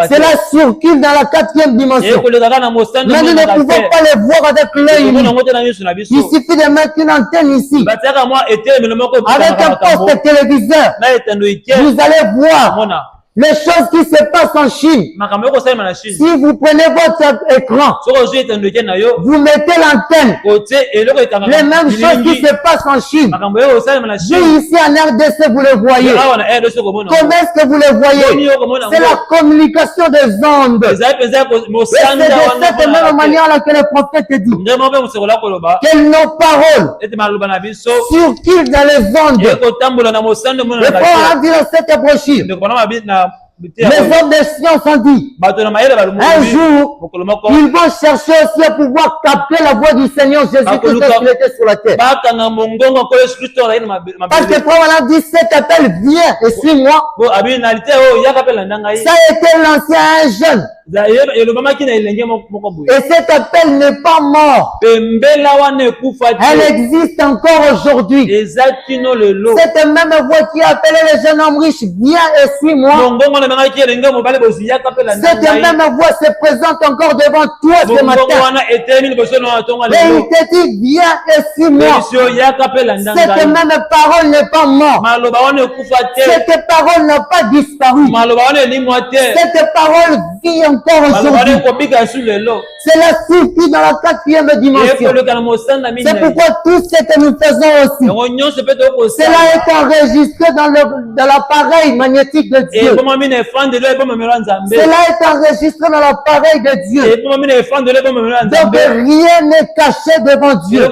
Cela circule dans la 4e dimension. Mais nous ne pouvons pas les voir avec l'œil nu. Il suffit de mettre une antenne ici. Avec un poste téléviseur, vous allez voir les choses qui se passent en Chine. Si vous prenez votre écran, vous mettez l'antenne, les mêmes choses qui se passent en Chine. Vous ici en RDC, vous les voyez. Comment est-ce que vous les voyez? C'est la communication des ondes. Et c'est de cette même manière que le prophète dit que nos paroles circulent dans les ondes. Le Paul a dit dans cette brochure. Les hommes de science ont dit, un jour, ils vont chercher aussi à pouvoir capter la voix du Seigneur Jésus-Christ qui était sur la terre. Parce que quand on a dit, cet appel vient et suis-moi, ça a été lancé à un jeune. Et cet appel n'est pas mort. Elle existe encore aujourd'hui. Cette même voix qui appelait les jeunes hommes riches, viens et suis-moi. Cette même voix se présente encore devant toi ce matin. Et il te dit, viens et suis-moi. Cette même parole n'est pas morte. Cette parole n'a pas disparu. Cette parole vit encore aujourd'hui. Cela suffit dans la 4e dimension. C'est pourquoi tout ce que nous faisons aussi, cela est enregistré dans l'appareil magnétique de Dieu. Cela est enregistré dans l'appareil de Dieu. Donc rien n'est caché devant Dieu.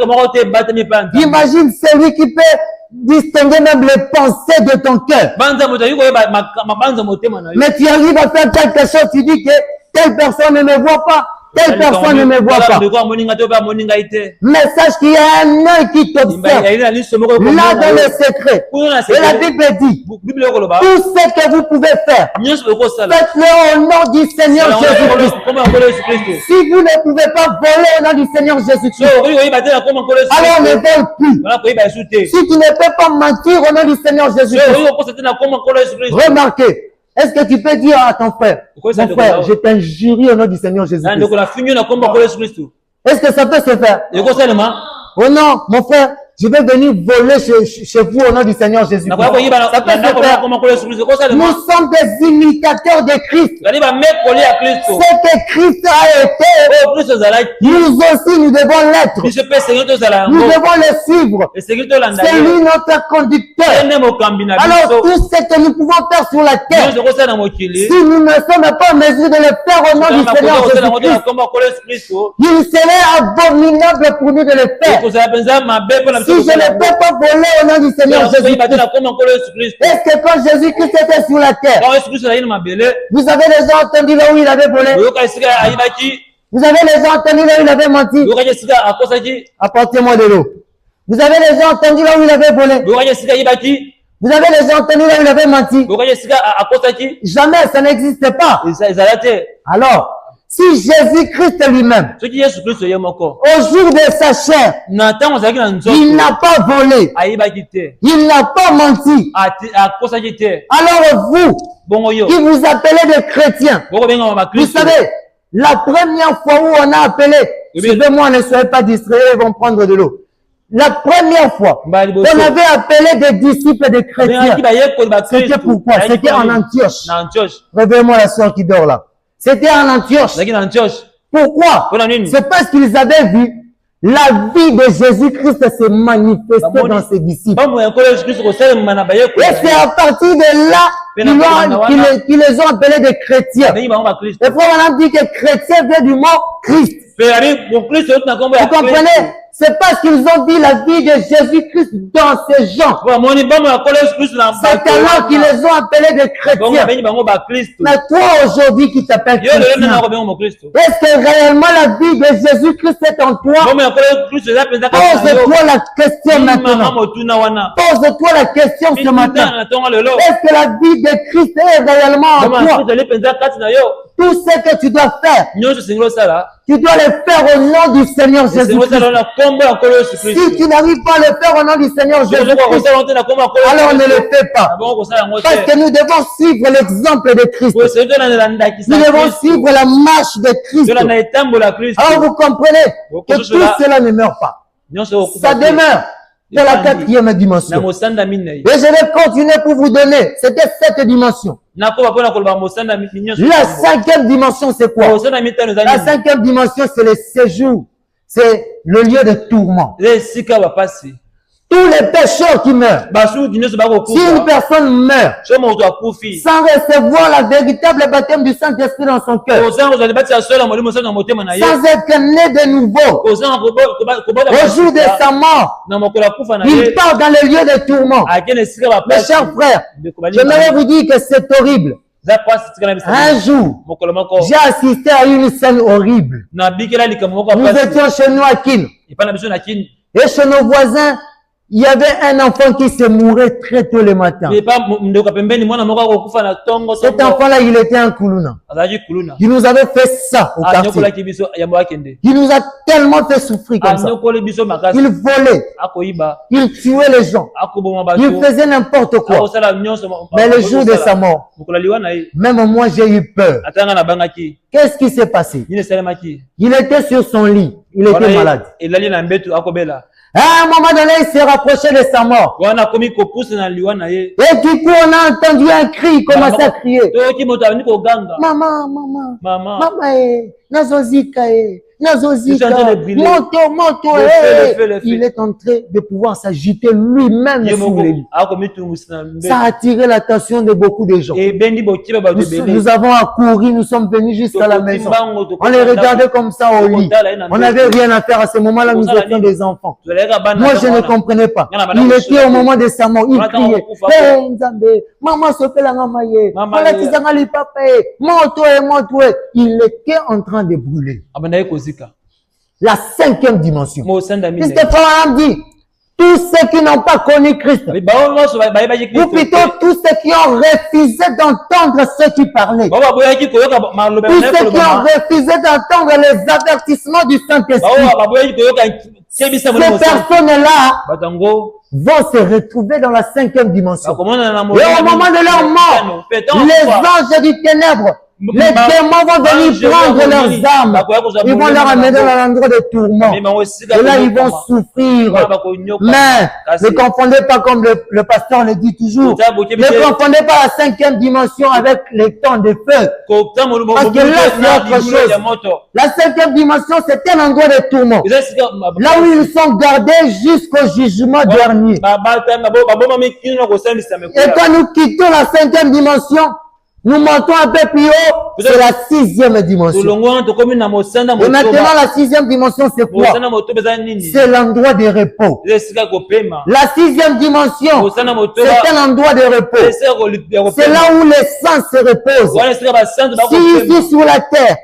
Imagine celui qui peut distinguer même les pensées de ton cœur. Mais tu arrives à faire quelque chose, tu dis que telle personne ne me voit pas. Telle personne ne me voit pas. Mais sache qu'il y a un œil qui t'observe. Là dans le secret. Et la Bible dit, tout ce que vous pouvez faire, faites-le au nom du Seigneur Jésus-Christ. Si vous ne pouvez pas voler au nom du Seigneur Jésus-Christ, alors ne vole plus. Si tu ne peux pas mentir au nom du Seigneur Jésus-Christ, remarquez. Est-ce que tu peux dire à ton frère, mon frère, je t'injurie au nom du Seigneur Jésus-Christ? Est-ce que ça peut se faire? Oh non, mon frère, je vais venir voler chez vous au nom du Seigneur Jésus-Christ. Ça peut se faire. Nous sommes des imitateurs de Christ. Ce que Christ a été, nous aussi nous devons l'être. Nous devons le suivre. C'est lui notre conducteur. Alors tout ce que nous pouvons faire sur la terre, si nous ne sommes pas en mesure de le faire au nom du Seigneur Jésus-Christ, il serait abominable pour nous de le faire. Si je ne peux pas voler au nom du Seigneur Jésus-Christ, est-ce que quand Jésus-Christ était sur la terre, vous avez déjà entendu là où il avait volé? Vous avez déjà entendu là où il avait menti? Apportez-moi de l'eau. Vous avez déjà entendu là où il avait volé? Vous avez déjà entendu là où il avait menti? Jamais, ça n'existe pas. Alors, si Jésus-Christ lui-même, au jour de sa chair, il n'a pas volé, il n'a pas menti, alors vous, qui vous appelez des chrétiens, vous savez, la première fois où on a appelé, suivez-moi, ne soyez pas distraits, ils vont prendre de l'eau. La première fois, on avait appelé des disciples des chrétiens. C'était pourquoi? C'était en Antioche. Réveillez-moi la soeur qui dort là. C'était en Antioche. Pourquoi? C'est parce qu'ils avaient vu la vie de Jésus-Christ se manifester dans ses disciples. Et c'est à partir de là qu'ils les ont appelés des chrétiens. Et on a dit que chrétien vient du mot Christ. Vous comprenez? C'est parce qu'ils ont dit la vie de Jésus-Christ dans ces gens. C'est alors qu'ils les ont appelés des chrétiens. Mais toi aujourd'hui qui t'appelles chrétien, est-ce que réellement la vie de Jésus-Christ est en toi? Pose-toi la question maintenant. Pose-toi la question ce matin. Est-ce que la vie de Christ est réellement en toi? Tout ce que tu dois faire, Tu dois le faire au nom du Seigneur Jésus-Christ. Si tu n'arrives pas à le faire au nom du Seigneur Jésus-Christ, alors ne le fais pas. Parce que nous devons suivre l'exemple de Christ. Nous devons suivre la marche de Christ. Alors vous comprenez que tout cela ne meurt pas. Ça demeure. C'est la quatrième dimension. Et je vais continuer pour vous donner. C'était cette dimension. La cinquième dimension, c'est quoi? La cinquième dimension, c'est le séjour. C'est le lieu de tourment. Tous les pécheurs qui meurent. Si une personne meurt sans recevoir la véritable baptême du Saint-Esprit dans son cœur, sans être né de nouveau, au jour de sa mort, il part dans le lieu de tourment. Mes chers frères, j'aimerais vous dire que c'est horrible. Un jour, j'ai assisté à une scène horrible. Nous étions chez nous à Kin. Et chez nos voisins, il y avait un enfant qui se mourait très tôt le matin. Cet enfant-là, il était un Kuluna. Il nous avait fait ça au quartier. Il nous a tellement fait souffrir comme ça. Il volait. Il tuait les gens. Il faisait n'importe quoi. Mais le jour de sa mort, même moi, j'ai eu peur. Qu'est-ce qui s'est passé? Il était sur son lit. Il était malade. À un moment donné, il s'est rapproché de sa mort. Et du coup, on a entendu un cri, il commençait à crier. Maman, maman, maman, nazozika, nazozika, moto, il est en train de pouvoir s'agiter lui-même sur les lits. Ça a attiré l'attention de beaucoup de gens. Nous avons accouru, nous sommes venus jusqu'à la maison. On les regardait comme ça au lit. On n'avait rien à faire à ce moment-là, nous étions des enfants. Moi, je ne comprenais pas. Il était au moment de sa mort, il criait. Hey, Nzambe, maman se fait la mamaye. Il était en train de brûler. La cinquième dimension. Puisque Paul dit, tous ceux qui n'ont pas connu Christ, ou plutôt tous ceux qui ont refusé d'entendre ceux qui parlaient, tous ceux qui ont refusé d'entendre les avertissements du Saint-Esprit, ces personnes-là vont se retrouver dans la cinquième dimension. Et au moment de leur mort, les anges du ténèbre, les démons vont venir prendre leurs âmes. Ils vont leur amener dans l'endroit de tourment. Et là, ils vont souffrir. Mais ne confondez pas comme le pasteur le dit toujours. Ne confondez pas la cinquième dimension avec les temps de feu. Parce que là, c'est autre chose. La cinquième dimension, c'est un endroit de tourment. Là où ils sont gardés jusqu'au jugement dernier. Et quand nous quittons la cinquième dimension, nous montons un peu plus haut, c'est la sixième dimension. Et maintenant, la sixième dimension, c'est quoi? C'est l'endroit de repos. La sixième dimension, c'est un endroit de repos. C'est là où les saints se reposent. Si ici sur la terre,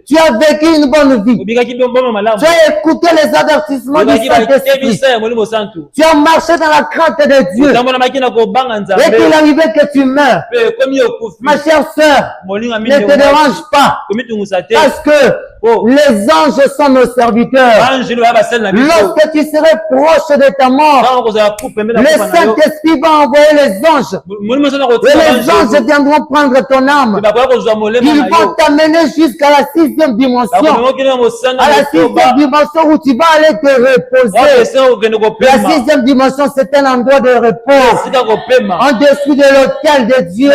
tu as vécu une bonne vie, tu as écouté les avertissements du Saint-Esprit, tu as marché dans la crainte de Dieu, et qu'il arrivait que tu meurs, ma chère sœur, ne te dérange pas, parce que les anges sont nos serviteurs. Lorsque tu serais proche de ta mort, le Saint-Esprit va envoyer les anges. Et les anges viendront prendre ton âme. Ils vont t'amener jusqu'à la sixième dimension. À la sixième dimension où tu vas aller te reposer. La sixième dimension, c'est un endroit de repos. En dessous de l'autel de Dieu,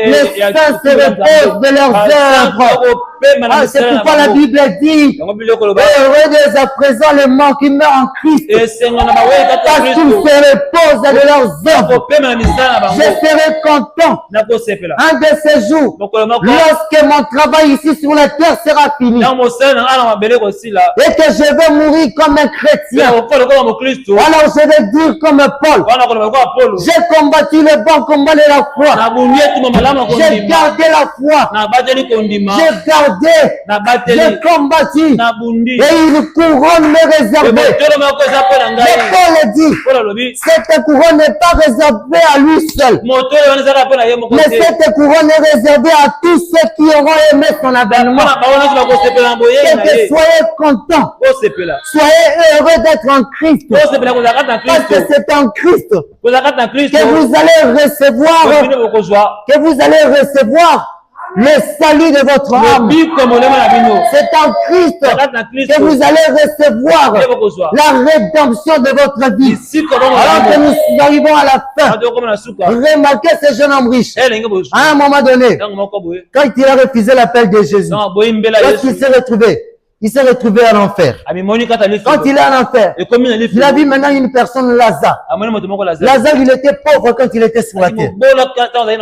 les saints se reposent de leurs œuvres. C'est pourquoi la Bible dit, heureux dès à présent les morts qui meurent en Christ, parce qu'ils se reposent de leurs œuvres. Je serai content un de ces jours, lorsque mon travail ici sur la terre sera fini, et que je vais mourir comme un chrétien. Alors je vais dire comme Paul, j'ai combattu le bon combat de la foi, j'ai gardé la foi, j'ai gardé gardé, j'ai combattu, et une couronne m'est réservée. Mais Paul dit, cette couronne n'est pas réservée à lui seul, mais cette couronne est réservée à tous ceux qui auront aimé son avènement. Et que soyez contents, soyez heureux d'être en Christ, parce que c'est en Christ que vous allez recevoir le salut de votre âme. C'est en Christ que vous allez recevoir la rédemption de votre vie. Alors que nous arrivons à la fin, remarquez ce jeune homme riche. À un moment donné, quand il a refusé l'appel de Jésus, lorsqu'il s'est retrouvé, il s'est retrouvé en enfer. Quand il est en enfer, il a vu maintenant une personne, Lazare. Lazare, il était pauvre quand il était sur la terre.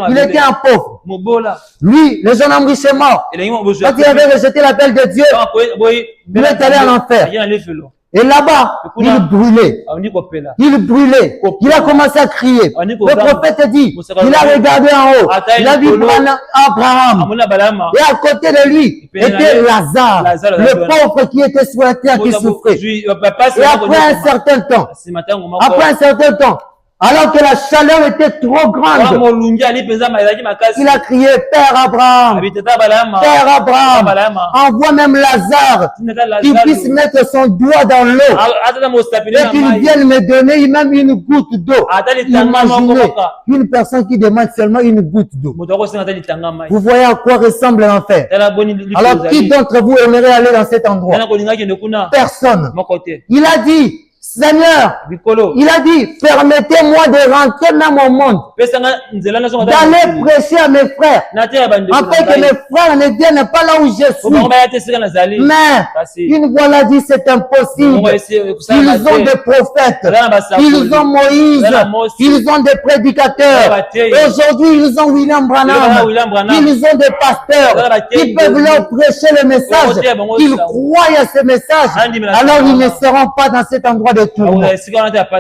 Il était un pauvre. Lui, le jeune homme riche est mort. Quand il avait rejeté l'appel de Dieu, il est allé en enfer. Et là-bas, il brûlait. Il brûlait. Il a commencé à crier. Le prophète dit, il a regardé en haut. Il a vu Abraham. Et à côté de lui était Lazare, le pauvre qui était sur la terre, qui souffrait. Et après un certain temps, alors que la chaleur était trop grande, il a crié, Père Abraham, envoie même Lazare, qu'il puisse mettre son doigt dans l'eau et qu'il vienne me donner même une goutte d'eau. Imaginez une personne qui demande seulement une goutte d'eau. Vous voyez à quoi ressemble l'enfer. Alors qui d'entre vous aimerait aller dans cet endroit? Personne. Il a dit, Seigneur, il a dit, permettez-moi de rentrer même au monde, d'aller prêcher à mes frères, afin que mes frères ne viennent pas là où je suis. Mais une voix l'a dit, c'est impossible. Ils ont des prophètes, ils ont Moïse, ils ont des prédicateurs. Aujourd'hui, ils ont William Branham, ils ont des pasteurs qui peuvent leur prêcher le message. Ils croient à ce message, alors ils ne seront pas dans cet endroit de tourment.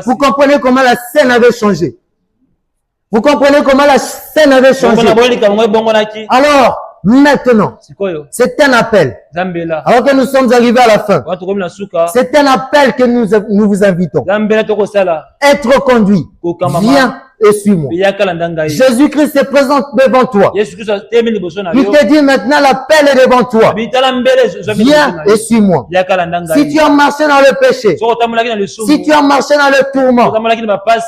Vous comprenez comment la scène avait changé. Vous comprenez comment la scène avait changé. Alors, maintenant, c'est un appel. Alors que nous sommes arrivés à la fin, c'est un appel que nous vous invitons. Être conduit. Viens et suis-moi. Jésus-Christ se présente devant toi. Il te dit maintenant, l'appel est devant toi. Viens et suis-moi. Si tu as marché dans le péché, si tu as marché dans le tourment,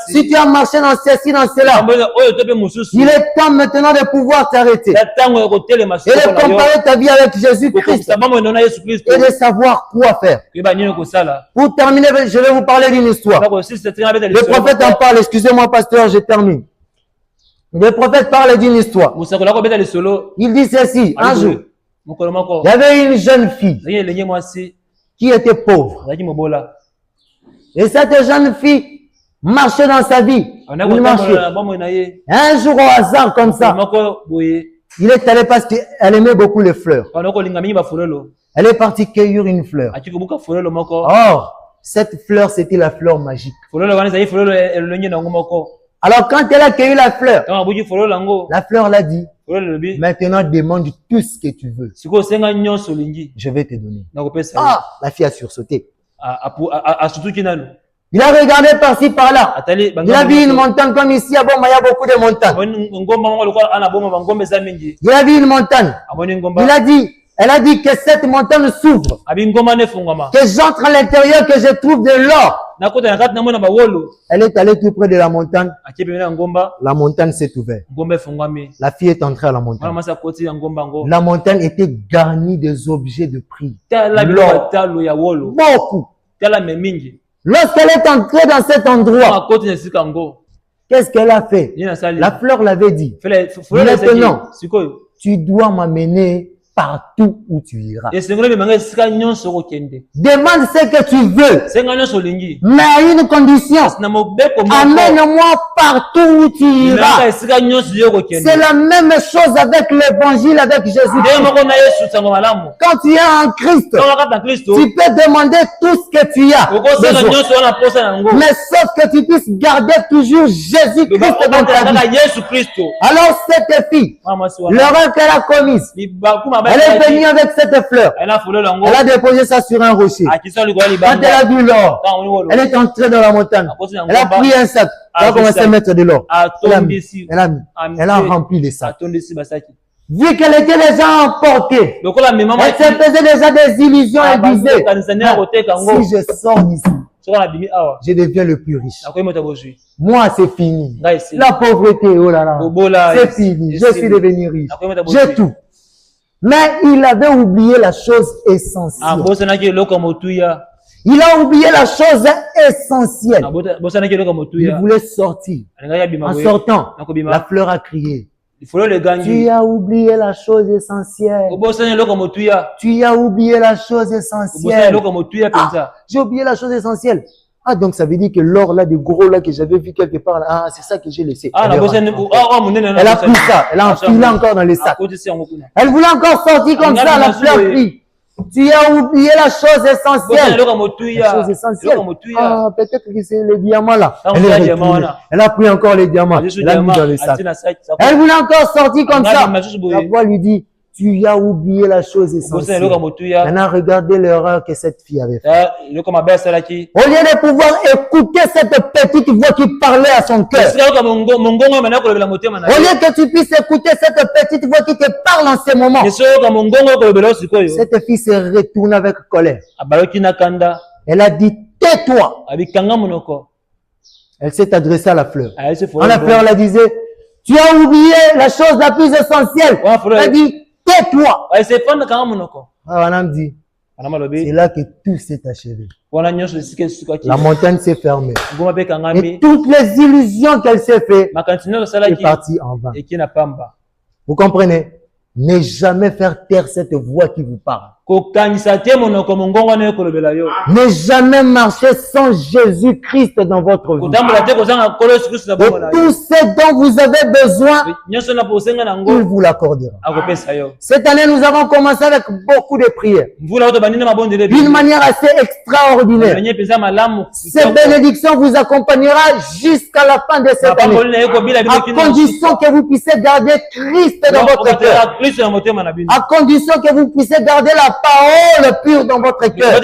si tu as marché dans ceci, dans cela, il est temps maintenant de pouvoir t'arrêter et de comparer ta vie avec Jésus-Christ et de savoir quoi faire. Pour terminer, je vais vous parler d'une histoire. Le prophète en parle. Excusez-moi, pasteur, je termine. Le prophète parle d'une histoire. Il dit ceci. Un jour, il y avait une jeune fille qui était pauvre. Et cette jeune fille marchait dans sa vie. Il marchait. Un jour, au hasard, comme ça, il est allé parce qu'elle aimait beaucoup les fleurs. Elle est partie cueillir une fleur. Or, cette fleur, c'était la fleur magique. Alors, quand elle a cueilli la fleur l'a dit, maintenant demande tout ce que tu veux. Je vais te donner. Ah, la fille a sursauté. Il a regardé par-ci, par-là. Il a vu une montagne comme ici à Boma, il y a beaucoup de montagnes. Il a vu une montagne. Elle a dit que cette montagne s'ouvre, que j'entre à l'intérieur, que je trouve de l'or. Elle est allée tout près de la montagne. La montagne s'est ouverte. La fille est entrée à la montagne. La montagne était garnie des objets de prix. Beaucoup. Lorsqu'elle est entrée dans cet endroit, qu'est-ce qu'elle a fait? La fleur l'avait dit. Maintenant, tu dois m'amener partout où tu iras. Demande ce que tu veux, mais à une condition. Amène-moi partout où tu iras. C'est la même chose avec l'évangile, avec Jésus. Quand tu es en Christ, tu peux demander tout ce que tu as besoin. Mais sauf que tu puisses garder toujours Jésus-Christ dans ta vie. Alors cette fille, l'erreur qu'elle a commise, Elle est venue avec cette fleur. Elle a déposé ça sur un rocher. Quand elle a vu l'or, elle est entrée dans la montagne. Elle a pris un sac. Elle a commencé à mettre de l'or. Elle a rempli les sacs. Vu qu'elle était déjà emportée, elle se faisait déjà des illusions et disait, si je sors d'ici, je deviens le plus riche. Moi, c'est fini. La pauvreté, oh là là, c'est fini. Je suis devenu riche. J'ai tout. Mais il avait oublié la chose essentielle. Il a oublié la chose essentielle. Il voulait sortir. En sortant, la fleur a crié. Tu as oublié la chose essentielle. Tu as oublié la chose essentielle. Ah, j'ai oublié la chose essentielle. Ah, donc ça veut dire que l'or là, de gros là que j'avais vu quelque part, ah, c'est ça que j'ai laissé. Elle a pris ça, elle a enfilé encore dans les sacs. Elle voulait encore sortir comme ça, la fleur crie. Tu as oublié la chose essentielle. La chose essentielle. Ah, peut-être que c'est les diamants là. Elle a pris encore les diamants. Elle a mis dans les sacs. Elle voulait encore sortir comme ça. La voix lui dit, tu as oublié la chose essentielle. Maintenant, regardez l'erreur que cette fille avait faite. Au lieu de pouvoir écouter cette petite voix qui parlait à son cœur, au lieu que tu puisses écouter cette petite voix qui te parle en ce moment, cette fille s'est retournée avec colère. Elle a dit, tais-toi. Elle s'est adressée à la fleur. La fleur la disait, tu as oublié la chose la plus essentielle. Elle a dit, tais-toi. C'est là que tout s'est achevé. La montagne s'est fermée. Et toutes les illusions qu'elle s'est faites est partie en vain. Vous comprenez? Ne jamais faire taire cette voix qui vous parle. Ne jamais marcher sans Jésus-Christ dans votre vie. Et tout ce dont vous avez besoin, il vous l'accordera. Cette année, nous avons commencé avec beaucoup de prières. D'une manière assez extraordinaire. Ces bénédictions vous accompagnera jusqu'à la fin de cette année. À condition que vous puissiez garder Christ dans votre cœur. À condition que vous puissiez garder la parole pure dans votre cœur.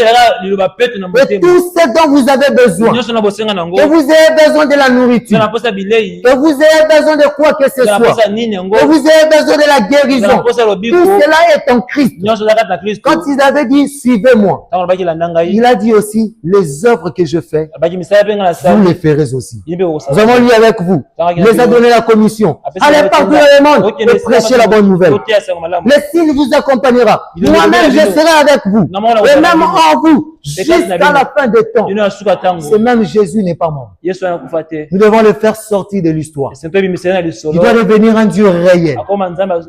Et tout ce dont vous avez besoin. Que vous ayez besoin de la nourriture. Que vous ayez besoin de quoi que ce soit. Que vous ayez besoin de la guérison. Tout cela est en Christ. Quand il avait dit suivez-moi, il a dit aussi les œuvres que je fais, vous les ferez aussi. Nous avons lu avec vous. Il les a donné la commission. Allez partout dans le monde et prêchez la bonne nouvelle. Le signe vous accompagnera. Moi-même, je serai avec vous. Et même en vous, jusqu'à la fin des temps. Ce même Jésus n'est pas mort. Nous devons le faire sortir de l'histoire. Il doit devenir un Dieu réel.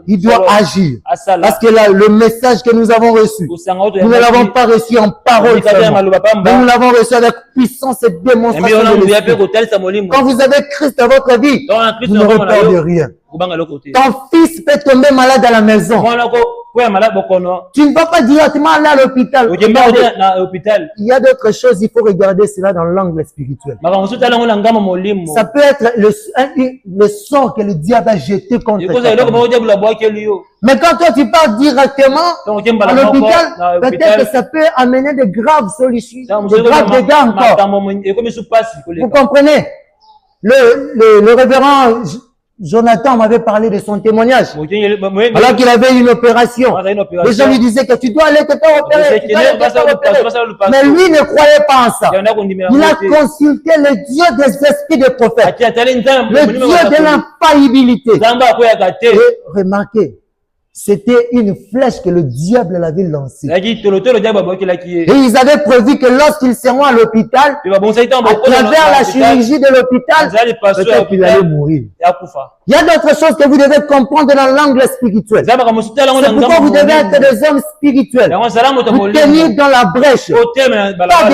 Il doit agir. Parce que là, le message que nous avons reçu, nous ne l'avons pas reçu en parole seulement, mais nous l'avons reçu avec puissance et démonstration de l'Esprit. Quand vous avez Christ dans votre vie, vous n'aurez peur de rien. Ton fils peut tomber malade à la maison. Tu ne vas pas directement aller à l'hôpital. Il y a d'autres choses, il faut regarder cela dans l'angle spirituel. Ça peut être le sort que le diable a jeté contre toi. Mais quand toi tu pars directement à l'hôpital, peut-être que ça peut amener de graves solutions, de graves dégâts encore. Vous comprenez? Le révérend Jonathan m'avait parlé de son témoignage. Alors qu'il avait une opération. Les gens lui disaient que tu dois aller te faire opérer. Mais lui ne croyait pas en ça. Il a consulté le Dieu des esprits de prophètes. Le Dieu de l'infaillibilité. Et remarquez, c'était une flèche que le diable l'avait lancée. Et ils avaient prévu que lorsqu'ils seront à l'hôpital, à travers la chirurgie de l'hôpital, peut-être qu'il allait mourir. Il y a d'autres choses que vous devez comprendre dans l'angle spirituel. C'est pourquoi vous devez être des hommes spirituels. Vous tenir dans la brèche. Pas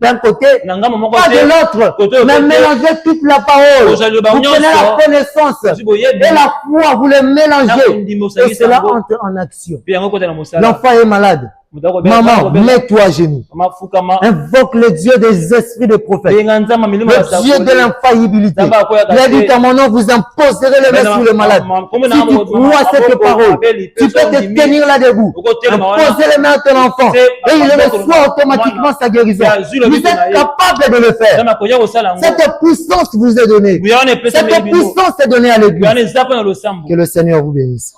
d'un côté, pas de l'autre, mais mélangez toute la parole. Vous prenez la connaissance et la foi, vous les mélangez. Et cela entre en action. L'enfant est malade. Maman, mets-toi à genoux. Invoque le Dieu des esprits de prophètes. Le Dieu de l'infaillibilité. Il a dit qu'à mon nom, vous imposerez les mains sur les malades. Si tu crois cette parole, tu peux te tenir là debout. Imposer les mains à ton enfant. Et il reçoit automatiquement sa guérison. Vous êtes capable de le faire. Cette puissance vous est donnée. Cette puissance est donnée à l'Église. Que le Seigneur vous bénisse.